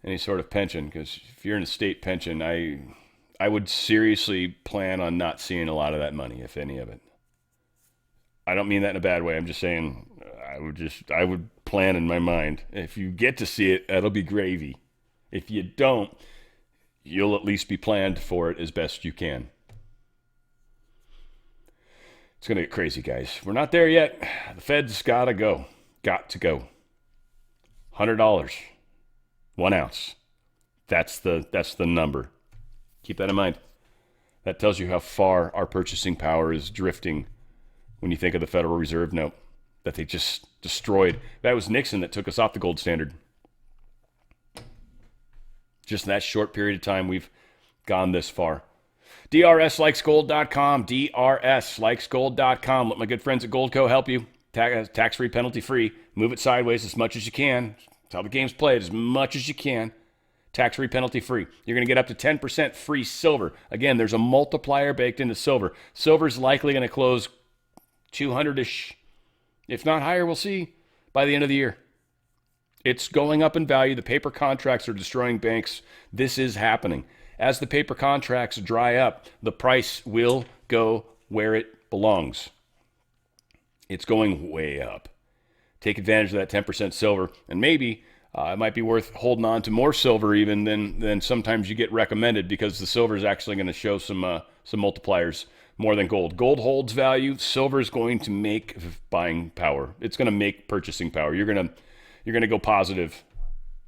any sort of pension, because if you're in a state pension, I would seriously plan on not seeing a lot of that money, if any of it. I don't mean that in a bad way. I'm just saying I would plan in my mind. If you get to see it, that'll be gravy. If you don't, you'll at least be planned for it as best you can. It's going to get crazy, guys. We're not there yet. The Fed's got to go. Got to go. $100. 1 ounce. That's the number. Keep that in mind. That tells you how far our purchasing power is drifting when you think of the Federal Reserve note that they just destroyed. That was Nixon that took us off the gold standard. Just in that short period of time, we've gone this far. DRSlikesgold.com, DRSlikesgold.com. Let my good friends at Goldco help you. Tax-free, penalty-free. Move it sideways as much as you can. That's how the game's played, as much as you can. Tax-free, penalty-free. You're going to get up to 10% free silver. Again, there's a multiplier baked into silver. Silver's likely going to close 200-ish, if not higher, we'll see, by the end of the year. It's going up in value. The paper contracts are destroying banks. This is happening. As the paper contracts dry up, the price will go where it belongs. It's going way up. Take advantage of that 10% silver, and maybe it might be worth holding on to more silver even than sometimes you get recommended, because the silver is actually going to show some multipliers more than gold. Gold holds value. Silver is going to make buying power. It's going to make purchasing power. You're going to go positive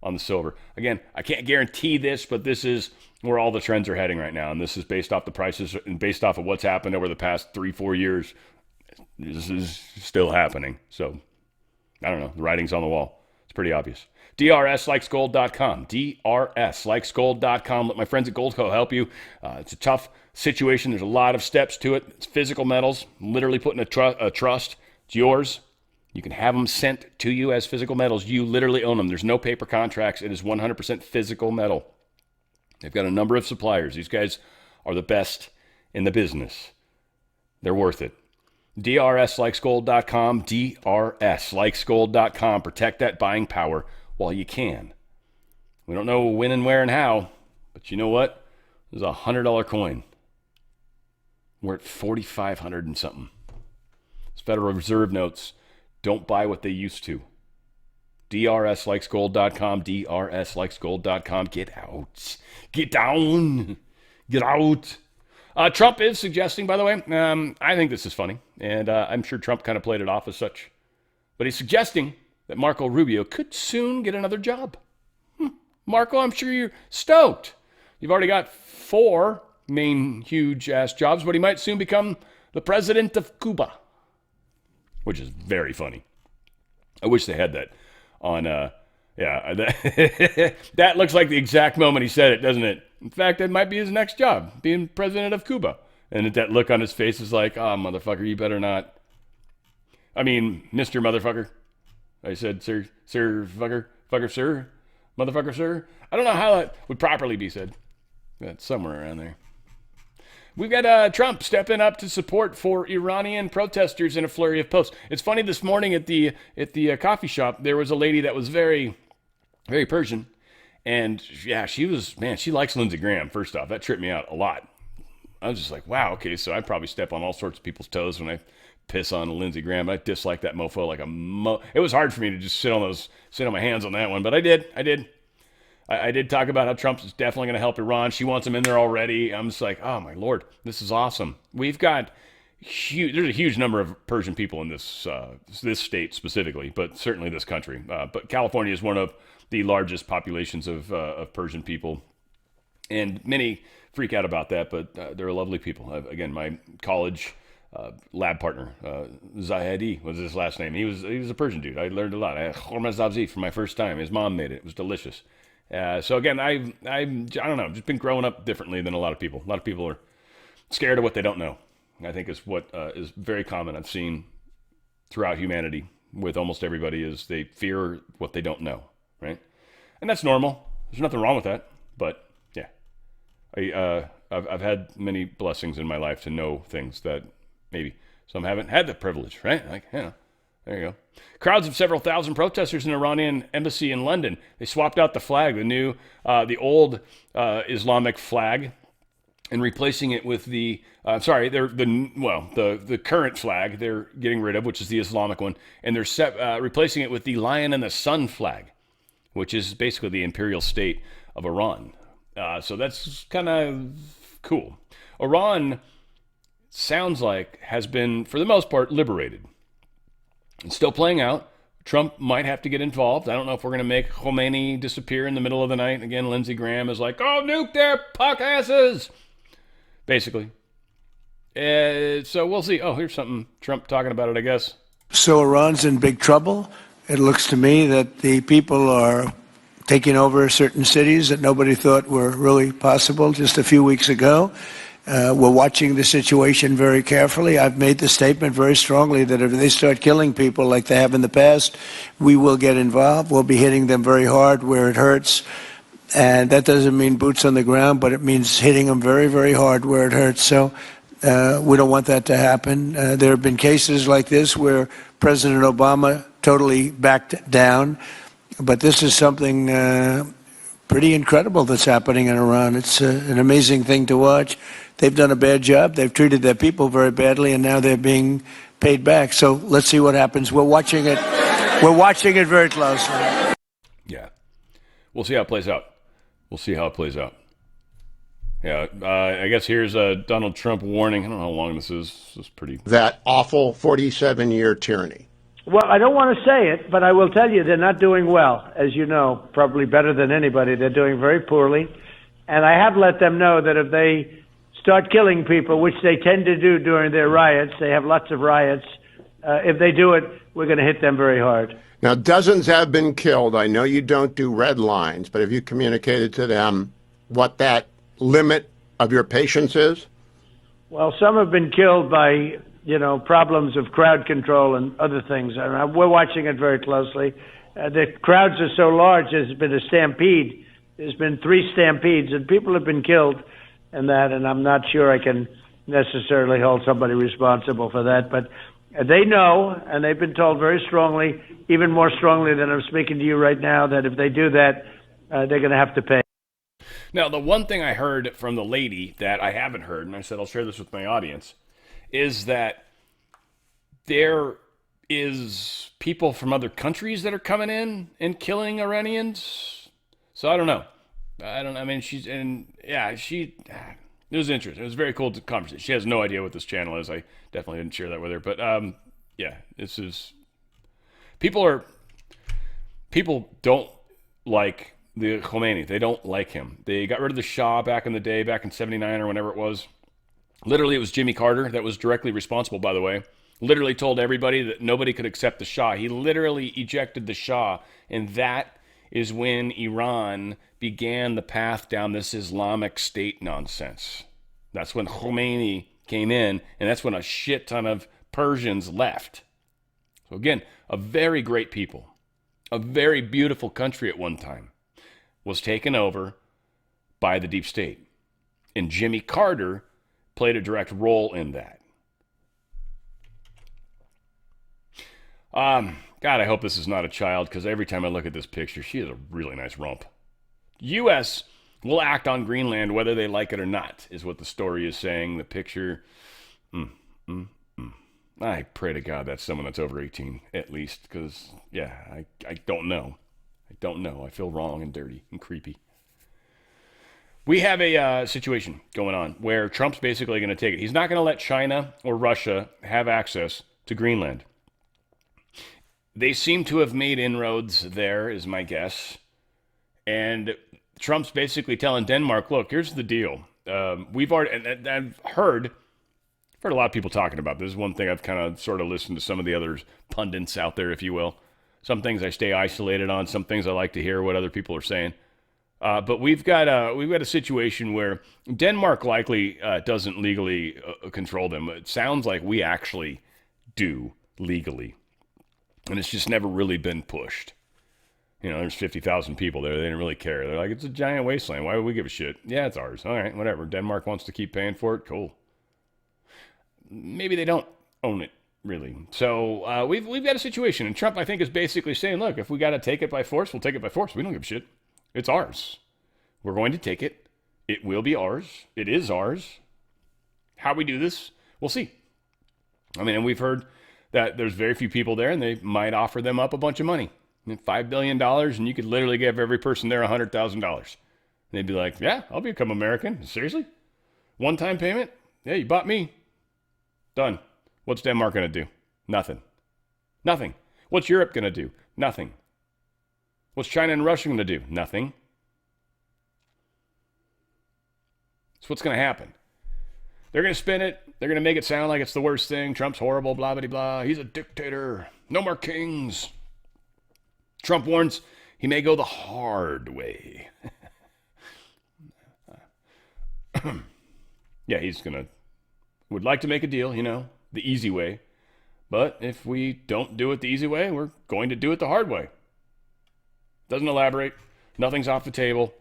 on the silver. Again, I can't guarantee this, but this is where all the trends are heading right now, and this is based off the prices and based off of what's happened over the past 3-4 years. This is still happening. So, I don't know. The writing's on the wall. It's pretty obvious. DRSlikesgold.com. DRSlikesgold.com. Let my friends at Goldco help you. It's a tough situation. There's a lot of steps to it. It's physical metals. Literally putting a trust. It's yours. You can have them sent to you as physical metals. You literally own them. There's no paper contracts. It is 100% physical metal. They've got a number of suppliers. These guys are the best in the business. They're worth it. DRSlikesgold.com, DRSlikesgold.com. Protect that buying power while you can. We don't know when and where and how, but you know what? There's a $100 coin. We're at 4,500 and something. It's Federal Reserve notes. Don't buy what they used to. DRSlikesgold.com, DRSlikesgold.com. Get out. Get down. Get out. Trump is suggesting, by the way, I think this is funny, and I'm sure Trump kind of played it off as such, but he's suggesting that Marco Rubio could soon get another job. Marco, I'm sure you're stoked. You've already got 4 main huge-ass jobs, but he might soon become the president of Cuba, which is very funny. I wish they had that on, that looks like the exact moment he said it, doesn't it? In fact, that might be his next job, being president of Cuba. And that look on his face is like, oh, motherfucker, you better not. I mean, Mr. Motherfucker. I said, sir, fucker, sir, motherfucker, sir. I don't know how that would properly be said. That's somewhere around there. We've got Trump stepping up to support for Iranian protesters in a flurry of posts. It's funny, this morning at the coffee shop, there was a lady that was very, very Persian. And yeah, she likes Lindsey Graham, first off. That tripped me out a lot. I was just like, wow, okay, so I probably step on all sorts of people's toes when I piss on Lindsey Graham. I dislike that mofo like It was hard for me to just sit on my hands on that one, but I did. I did talk about how Trump is definitely going to help Iran. She wants him in there already. I'm just like, oh my Lord, this is awesome. We've got there's a huge number of Persian people in this state specifically, but certainly this country. But California is one of the largest populations of Persian people, and many freak out about that, but they're lovely people. Again, my college lab partner, Zahedi was his last name. He was a Persian dude. I learned a lot. I had khorma zabzi for my first time. His mom made it. It was delicious. So again, I don't know, just been growing up differently than a lot of people. A lot of people are scared of what they don't know. I think is what is very common. I've seen throughout humanity with almost everybody is they fear what they don't know, right? And that's normal. There's nothing wrong with that. But yeah, I've had many blessings in my life to know things that maybe some haven't had the privilege, right? Like, yeah, there you go. Crowds of several thousand protesters in the Iranian embassy in London. They swapped out the flag, the old Islamic flag, and replacing it with the current flag they're getting rid of, which is the Islamic one, and they're replacing it with the Lion and the Sun flag, which is basically the imperial state of Iran. So that's kind of cool. Iran sounds like has been, for the most part, liberated. It's still playing out. Trump might have to get involved. I don't know if we're going to make Khomeini disappear in the middle of the night. Again, Lindsey Graham is like, oh, nuke their punk asses, basically. So we'll see. Oh, here's something Trump talking about it, I guess. So Iran's in big trouble. It looks to me that the people are taking over certain cities that nobody thought were really possible just a few weeks ago. We're watching the situation very carefully. I've made the statement very strongly that if they start killing people like they have in the past, we will get involved. We'll be hitting them very hard where it hurts. And that doesn't mean boots on the ground, but it means hitting them very, very hard where it hurts. So we don't want that to happen. There have been cases like this where President Obama totally backed down. But this is something pretty incredible that's happening in Iran. It's an amazing thing to watch. They've done a bad job. They've treated their people very badly, and now they're being paid back. So let's see what happens. We're watching it. We're watching it very closely. Yeah. We'll see how it plays out. Yeah, I guess here's a Donald Trump warning. I don't know how long this is. This is pretty... That awful 47-year tyranny. Well, I don't want to say it, but I will tell you they're not doing well, as you know, probably better than anybody. They're doing very poorly. And I have let them know that if they start killing people, which they tend to do during their riots, they have lots of riots, if they do it, we're going to hit them very hard. Now, dozens have been killed. I know you don't do red lines, but have you communicated to them what that limit of your patience is? Well, some have been killed by... problems of crowd control and other things. And we're watching it very closely. The crowds are so large, there's been a stampede there's been 3 stampedes, and people have been killed in that, and I'm not sure I can necessarily hold somebody responsible for that. But they know, and they've been told very strongly, even more strongly than I'm speaking to you right now, that if they do that, they're going to have to pay. Now, the one thing I heard from the lady that I haven't heard, and I said I'll share this with my audience, is that there is people from other countries that are coming in and killing Iranians. So I don't know. I mean, it was interesting. It was a very cool conversation. She has no idea what this channel is. I definitely didn't share that with her. But this is, people don't like the Khomeini. They don't like him. They got rid of the Shah back in the day, back in 79 or whenever it was. Literally, it was Jimmy Carter that was directly responsible, by the way. Literally told everybody that nobody could accept the Shah. He literally ejected the Shah, and that is when Iran began the path down this Islamic State nonsense. That's when Khomeini came in, and that's when a shit ton of Persians left. So again, a very great people, a very beautiful country at one time, was taken over by the deep state. And Jimmy Carter played a direct role in that. God, I hope this is not a child, because every time I look at this picture, she has a really nice rump. U.S. will act on Greenland whether they like it or not, is what the story is saying. The picture, I pray to God that's someone that's over 18, at least, because, I don't know. I feel wrong and dirty and creepy. We have a situation going on where Trump's basically going to take it. He's not going to let China or Russia have access to Greenland. They seem to have made inroads there, is my guess. And Trump's basically telling Denmark, look, here's the deal. We've already, and I've heard a lot of people talking about this. One thing I've kind of sort of listened to some of the other pundits out there, if you will. Some things I stay isolated on. Some things I like to hear what other people are saying. But we've got a situation where Denmark likely doesn't legally control them. It sounds like we actually do legally. And it's just never really been pushed. You know, there's 50,000 people there. They didn't really care. They're like, it's a giant wasteland. Why would we give a shit? Yeah, it's ours. All right, whatever. Denmark wants to keep paying for it. Cool. Maybe they don't own it, really. So we've got a situation. And Trump, I think, is basically saying, look, if we got to take it by force, we'll take it by force. We don't give a shit. It's ours. We're going to take it. It will be ours. It is ours. How we do this, we'll see. I mean, and we've heard that there's very few people there, and they might offer them up a bunch of money. $5 billion, and you could literally give every person there $100,000. They'd be like, yeah, I'll become American. Seriously? One-time payment? Yeah, you bought me. Done. What's Denmark going to do? Nothing. Nothing. What's Europe going to do? Nothing. What's China and Russia going to do? Nothing. So what's going to happen? They're going to spin it. They're going to make it sound like it's the worst thing. Trump's horrible, blah, blah, blah. He's a dictator. No more kings. Trump warns he may go the hard way. Yeah, would like to make a deal, the easy way. But if we don't do it the easy way, we're going to do it the hard way. Doesn't elaborate. Nothing's off the table.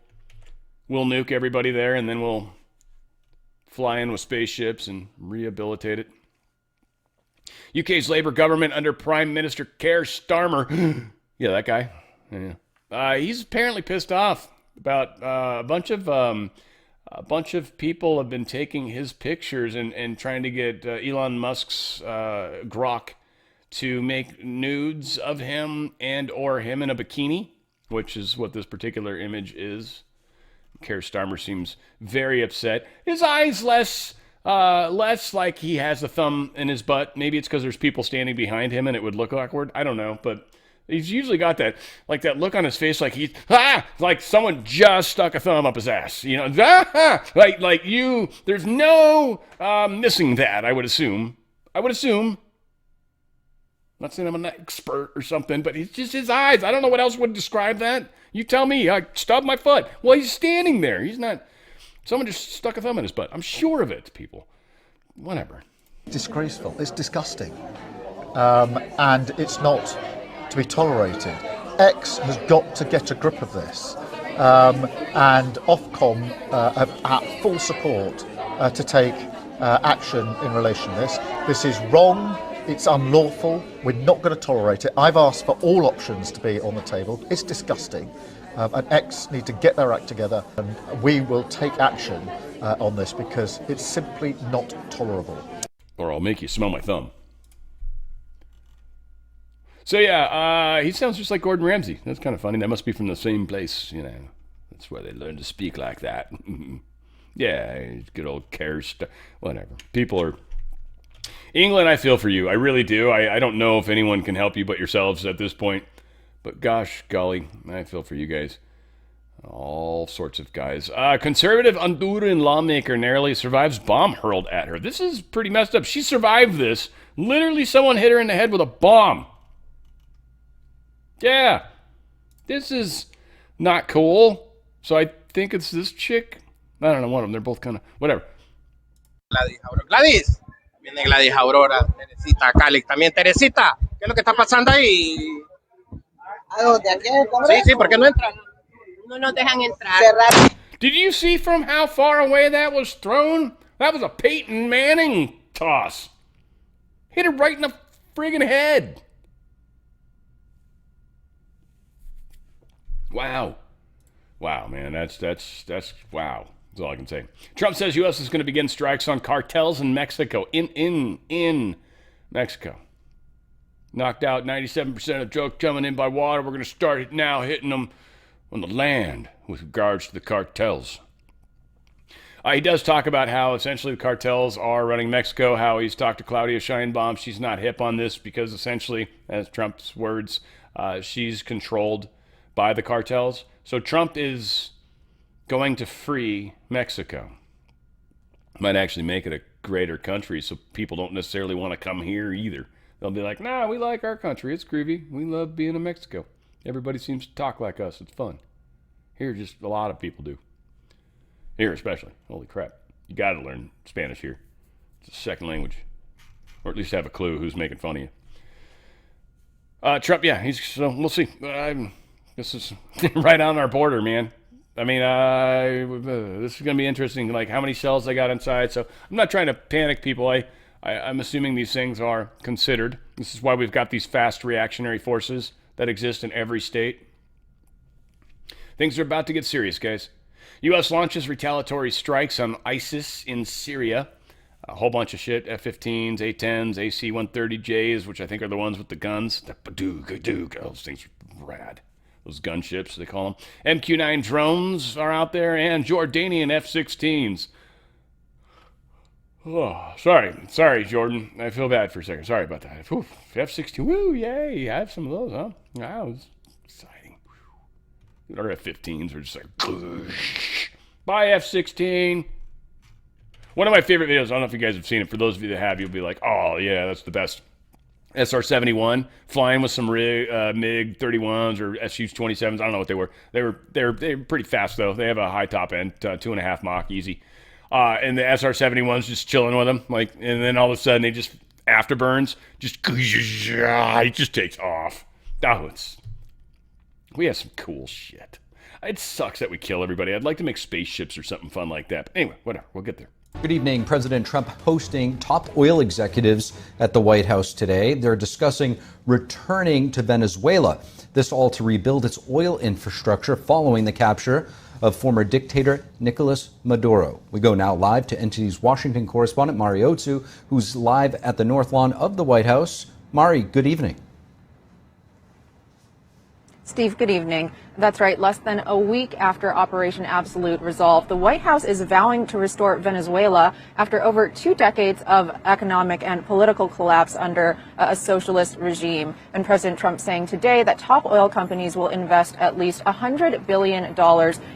We'll nuke everybody there, and then we'll fly in with spaceships and rehabilitate it. UK's Labour government under Prime Minister Keir Starmer. Yeah, that guy. Yeah. He's apparently pissed off about a bunch of people have been taking his pictures and trying to get Elon Musk's grok to make nudes of him and or him in a bikini, which is what this particular image is. Keir Starmer seems very upset. His eyes less like he has a thumb in his butt. Maybe it's because there's people standing behind him and it would look awkward. I don't know, but he's usually got that look on his face like like someone just stuck a thumb up his ass. There's no missing that, I would assume. I'm not saying I'm an expert or something, but it's just his eyes. I don't know what else would describe that. You tell me. I stubbed my foot. Well, he's standing there. He's not. Someone just stuck a thumb in his butt. I'm sure of it, people. Whatever. Disgraceful. It's disgusting. And it's not to be tolerated. X has got to get a grip of this. and Ofcom have full support to take action in relation to this. This is wrong. It's unlawful. We're not going to tolerate it. I've asked for all options to be on the table. It's disgusting. And X need to get their act together, and we will take action on this because it's simply not tolerable. Or I'll make you smell my thumb. So yeah, he sounds just like Gordon Ramsay. That's kind of funny. That must be from the same place, you know. That's where they learn to speak like that. Yeah, good old care stuff. Whatever. People are... England, I feel for you. I really do. I don't know if anyone can help you but yourselves at this point. But gosh, golly, I feel for you guys. All sorts of guys. Conservative Honduran lawmaker narrowly survives bomb hurled at her. This is pretty messed up. She survived this. Literally someone hit her in the head with a bomb. Yeah. This is not cool. So I think it's this chick. I don't know, one of them. They're both kind of... Whatever. Gladys. Viene Gladys Aurora, Teresita, Calix, también Teresita. ¿Qué es lo que está pasando ahí? ¿A dónde? ¿Aquí en el Congreso? Sí, ¿por qué no entran? No nos dejan entrar. Cerrar. Did you see from how far away that was thrown? That was a Peyton Manning toss. Hit her right in the friggin' head. Wow. Wow, man, that's wow. That's all I can say. Trump says U.S. is going to begin strikes on cartels in Mexico. In Mexico. Knocked out 97% of drugs coming in by water. We're going to start now hitting them on the land with regards to the cartels. He does talk about how essentially the cartels are running Mexico, how he's talked to Claudia Sheinbaum. She's not hip on this because essentially, as Trump's words, she's controlled by the cartels. So Trump is going to free Mexico. Might actually make it a greater country so people don't necessarily want to come here either. They'll be like, nah, we like our country. It's groovy. We love being in Mexico. Everybody seems to talk like us. It's fun. Here, just a lot of people do. Here especially. Holy crap. You got to learn Spanish here. It's a second language. Or at least have a clue who's making fun of you. Trump, yeah, so we'll see. This is right on our border, man. I mean, this is going to be interesting, like how many cells they got inside. So I'm not trying to panic people. I'm assuming these things are considered. This is why we've got these fast reactionary forces that exist in every state. Things are about to get serious, guys. U.S. launches retaliatory strikes on ISIS in Syria. A whole bunch of shit. F-15s, A-10s, AC-130Js, which I think are the ones with the guns. Those things are rad. Those gunships, they call them. MQ-9 drones are out there, and Jordanian F-16s. Oh, sorry, Jordan. I feel bad for a second. Sorry about that. Oof, F-16, woo, yay, I have some of those, huh? That was exciting. Our F-15s were just like, bye, F-16. One of my favorite videos, I don't know if you guys have seen it. For those of you that have, you'll be like, oh, yeah, that's the best. SR-71 flying with some MiG-31s or Su-27s. I don't know what they were. They were pretty fast though. They have a high top end, 2.5 Mach, easy. And the SR-71's just chilling with them, like, and then all of a sudden they just afterburns, it just takes off. We have some cool shit. It sucks that we kill everybody. I'd like to make spaceships or something fun like that. But anyway, whatever. We'll get there. Good evening. President Trump hosting top oil executives at the White House today. They're discussing returning to Venezuela. This all to rebuild its oil infrastructure following the capture of former dictator Nicolas Maduro. We go now live to NTD's Washington correspondent Mari Otsu, who's live at the North Lawn of the White House. Mari, good evening. Steve, good evening. That's right. Less than a week after Operation Absolute Resolve, the White House is vowing to restore Venezuela after over 2 decades of economic and political collapse under a socialist regime. And President Trump saying today that top oil companies will invest at least $100 billion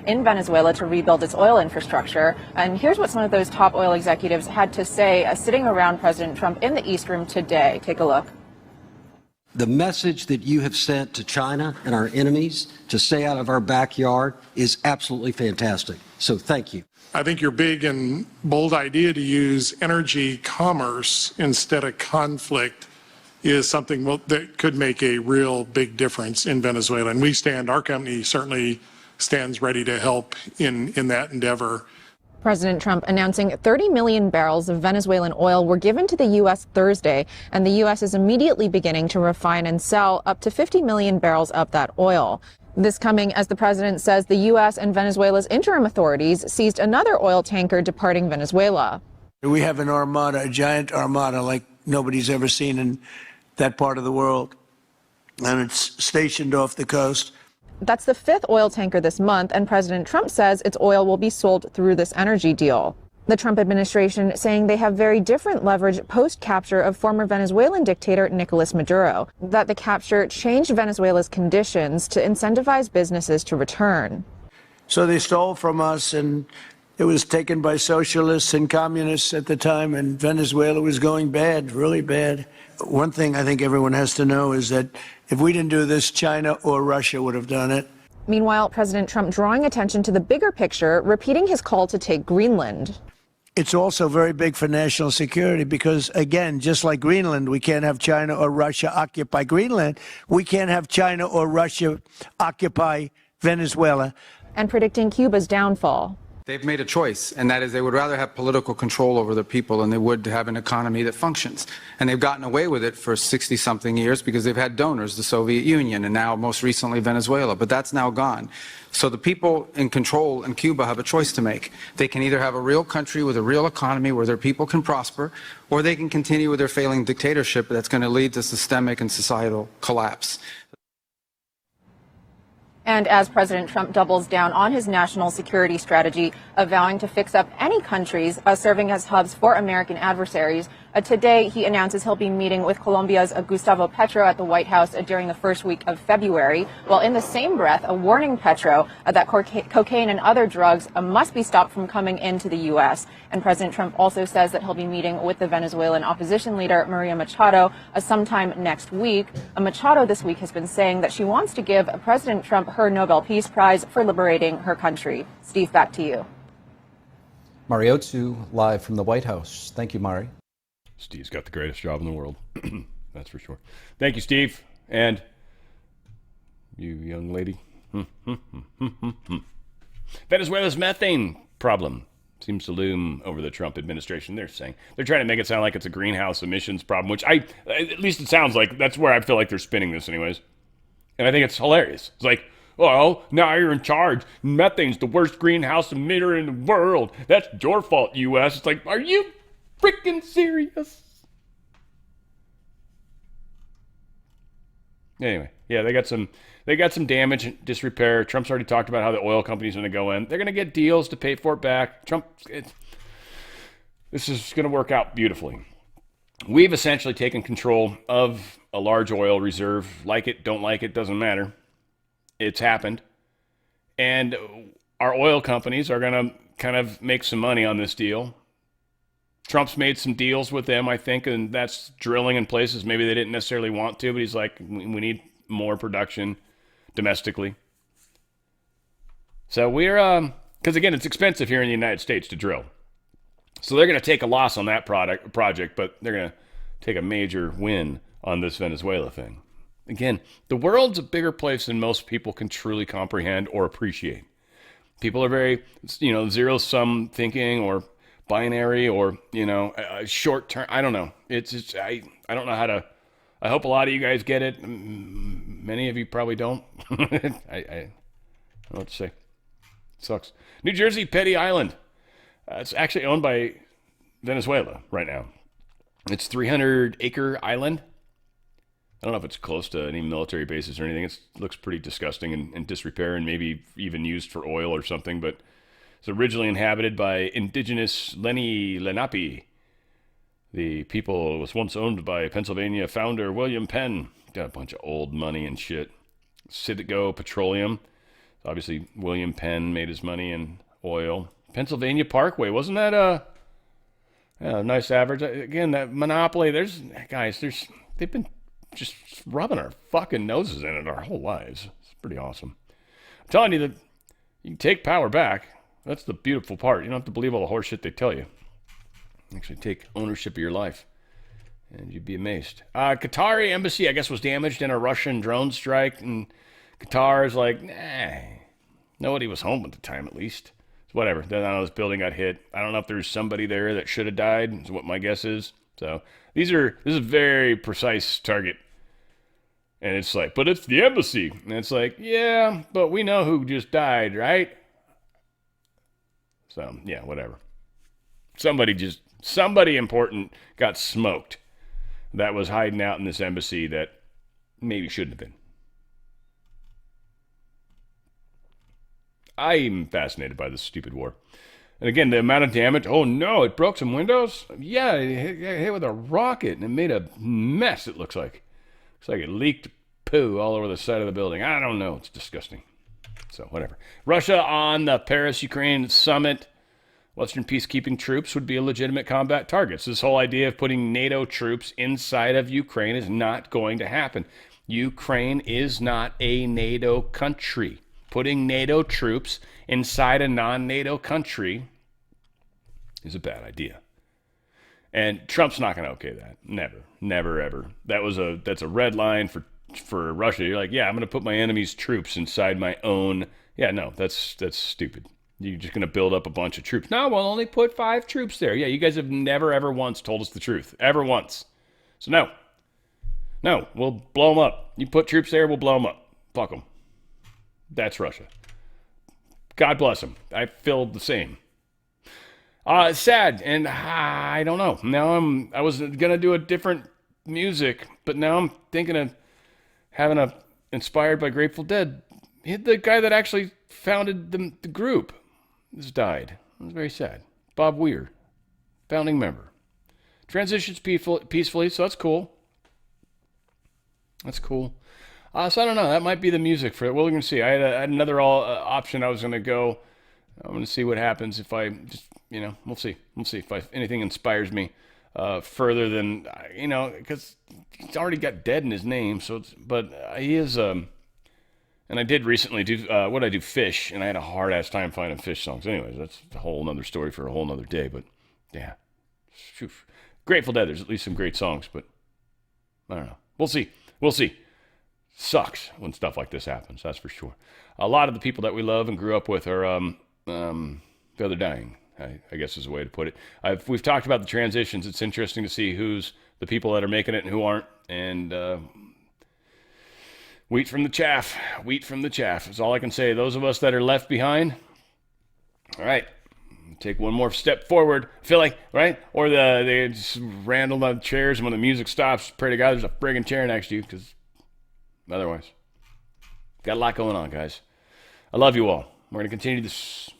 in Venezuela to rebuild its oil infrastructure. And here's what some of those top oil executives had to say sitting around President Trump in the East Room today. Take a look. The message that you have sent to China and our enemies to stay out of our backyard is absolutely fantastic. So thank you. I think your big and bold idea to use energy commerce instead of conflict is something that could make a real big difference in Venezuela. And our company certainly stands ready to help in that endeavor. President Trump announcing 30 million barrels of Venezuelan oil were given to the U.S. Thursday, and the U.S. is immediately beginning to refine and sell up to 50 million barrels of that oil. This coming as the president says the U.S. and Venezuela's interim authorities seized another oil tanker departing Venezuela. We have an armada, a giant armada like nobody's ever seen in that part of the world, and it's stationed off the coast. That's the fifth oil tanker this month, and President Trump says its oil will be sold through this energy deal. The Trump administration saying they have very different leverage post-capture of former Venezuelan dictator Nicolas Maduro, that the capture changed Venezuela's conditions to incentivize businesses to return. So they stole from us, and it was taken by socialists and communists at the time, and Venezuela was going bad, really bad. One thing I think everyone has to know is that if we didn't do this, China or Russia would have done it. Meanwhile, President Trump drawing attention to the bigger picture, repeating his call to take Greenland. It's also very big for national security because, again, just like Greenland, we can't have China or Russia occupy Greenland. We can't have China or Russia occupy Venezuela. And predicting Cuba's downfall. They've made a choice, and that is they would rather have political control over their people than they would to have an economy that functions. And they've gotten away with it for 60-something years because they've had donors, the Soviet Union, and now most recently Venezuela. But that's now gone. So the people in control in Cuba have a choice to make. They can either have a real country with a real economy where their people can prosper, or they can continue with their failing dictatorship that's going to lead to systemic and societal collapse. And as President Trump doubles down on his national security strategy of vowing to fix up any countries serving as hubs for American adversaries, today he announces he'll be meeting with Colombia's Gustavo Petro at the White House during the first week of February, while in the same breath warning Petro that cocaine and other drugs must be stopped from coming into the U.S. And President Trump also says that he'll be meeting with the Venezuelan opposition leader Maria Machado sometime next week. Machado this week has been saying that she wants to give President Trump her Nobel Peace Prize for liberating her country. Steve, back to you. Mariotsu, live from the White House. Thank you, Mari. Steve's got the greatest job in the world. That's for sure. Thank you, Steve. And you, young lady. Venezuela's methane problem seems to loom over the Trump administration. They're saying they're trying to make it sound like it's a greenhouse emissions problem, which at least it sounds like that's where I feel like they're spinning this anyways. And I think it's hilarious. It's like, oh, now you're in charge. Methane's the worst greenhouse emitter in the world. That's your fault, U.S. It's like, are you freaking serious? Anyway, yeah, they got some damage and disrepair. Trump's already talked about how the oil company's going to go in. They're going to get deals to pay for it back. This is going to work out beautifully. We've essentially taken control of a large oil reserve. Like it, don't like it, doesn't matter. It's happened. And our oil companies are going to kind of make some money on this deal. Trump's made some deals with them, I think, and that's drilling in places maybe they didn't necessarily want to, but he's like, we need more production domestically. So we're, because again, it's expensive here in the United States to drill. So they're going to take a loss on that project, but they're going to take a major win on this Venezuela thing. Again, the world's a bigger place than most people can truly comprehend or appreciate. People are very, zero-sum thinking or binary or, short-term. I don't know. I don't know how to, I hope a lot of you guys get it. Many of you probably don't. I don't know what to say. It sucks. New Jersey, Petty Island. It's actually owned by Venezuela right now. It's 300-acre island. I don't know if it's close to any military bases or anything. It looks pretty disgusting and disrepair and maybe even used for oil or something. But it's originally inhabited by indigenous Lenape. The people was once owned by Pennsylvania founder William Penn. Got a bunch of old money and shit. Citgo Petroleum. Obviously, William Penn made his money in oil. Pennsylvania Parkway. Wasn't that a nice average? Again, that monopoly. They've been just rubbing our fucking noses in it our whole lives. It's pretty awesome. I'm telling you that you can take power back. That's the beautiful part. You don't have to believe all the horse shit they tell you. Actually take ownership of your life. And you'd be amazed. Qatari embassy, I guess, was damaged in a Russian drone strike. And Qatar is like, nah, Nobody was home at the time, at least. Whatever. Then I know this building got hit. I don't know if there's somebody there that should have died, is what my guess is. So this is a very precise target. And it's like, but it's the embassy. And it's like, yeah, but we know who just died, right? So, yeah, whatever. Somebody important got smoked that was hiding out in this embassy that maybe shouldn't have been. I'm fascinated by this stupid war. And again, the amount of damage. Oh, no, it broke some windows? Yeah, it hit with a rocket, and it made a mess, it looks like. Looks like it leaked poo all over the side of the building. I don't know. It's disgusting. So, whatever. Russia on the Paris-Ukraine summit. Western peacekeeping troops would be a legitimate combat target. So this whole idea of putting NATO troops inside of Ukraine is not going to happen. Ukraine is not a NATO country. Putting NATO troops inside a non-NATO country is a bad idea. And Trump's not going to okay that. Never, ever. That's a red line for Russia. You're like, yeah, I'm going to put my enemy's troops inside my own. Yeah, no, that's stupid. You're just going to build up a bunch of troops. No, we'll only put 5 troops there. Yeah, you guys have never, ever once told us the truth. Ever once. So no, we'll blow them up. You put troops there, we'll blow them up. Fuck them. That's Russia. God bless them. I feel the same. Sad, and I don't know. Now I was gonna do a different music, but now I'm thinking of having inspired by Grateful Dead. The guy that actually founded the group has died. It was very sad. Bob Weir, founding member, transitions peacefully, so that's cool. That's cool. So I don't know. That might be the music for it. We're going to see. I had another option. I was going to go. I'm going to see what happens if I just, we'll see. We'll see if anything inspires me further than, because he's already got Dead in his name. But he is, and I did recently do Fish, and I had a hard ass time finding Fish songs. Anyways, that's a whole nother story for a whole nother day. But yeah, Grateful Dead. There's at least some great songs, but I don't know. We'll see. Sucks when stuff like this happens, that's for sure. A lot of the people that we love and grew up with are they're dying, I guess is a way to put it. We've talked about the transitions. It's interesting to see who's the people that are making it and who aren't. And wheat from the chaff. That's all I can say. Those of us that are left behind, all right, take one more step forward. I feel like, right? Or they just rattle on the chairs, and when the music stops, pray to God there's a friggin' chair next to you, because otherwise, got a lot going on, guys. I love you all. We're going to continue this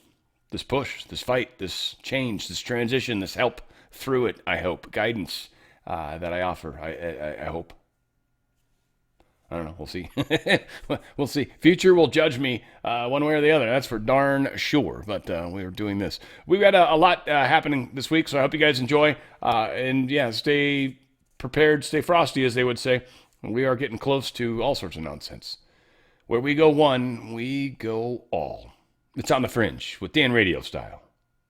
push, this fight, this change, this transition, this help through it, I hope. Guidance that I offer, I hope. I don't know. We'll see. We'll see. Future will judge me one way or the other. That's for darn sure. But we're doing this. We've got a lot happening this week, so I hope you guys enjoy. And yeah, stay prepared, stay frosty, as they would say. We are getting close to all sorts of nonsense. Where we go one, we go all. It's on the Fringe with Dan RadioStyle.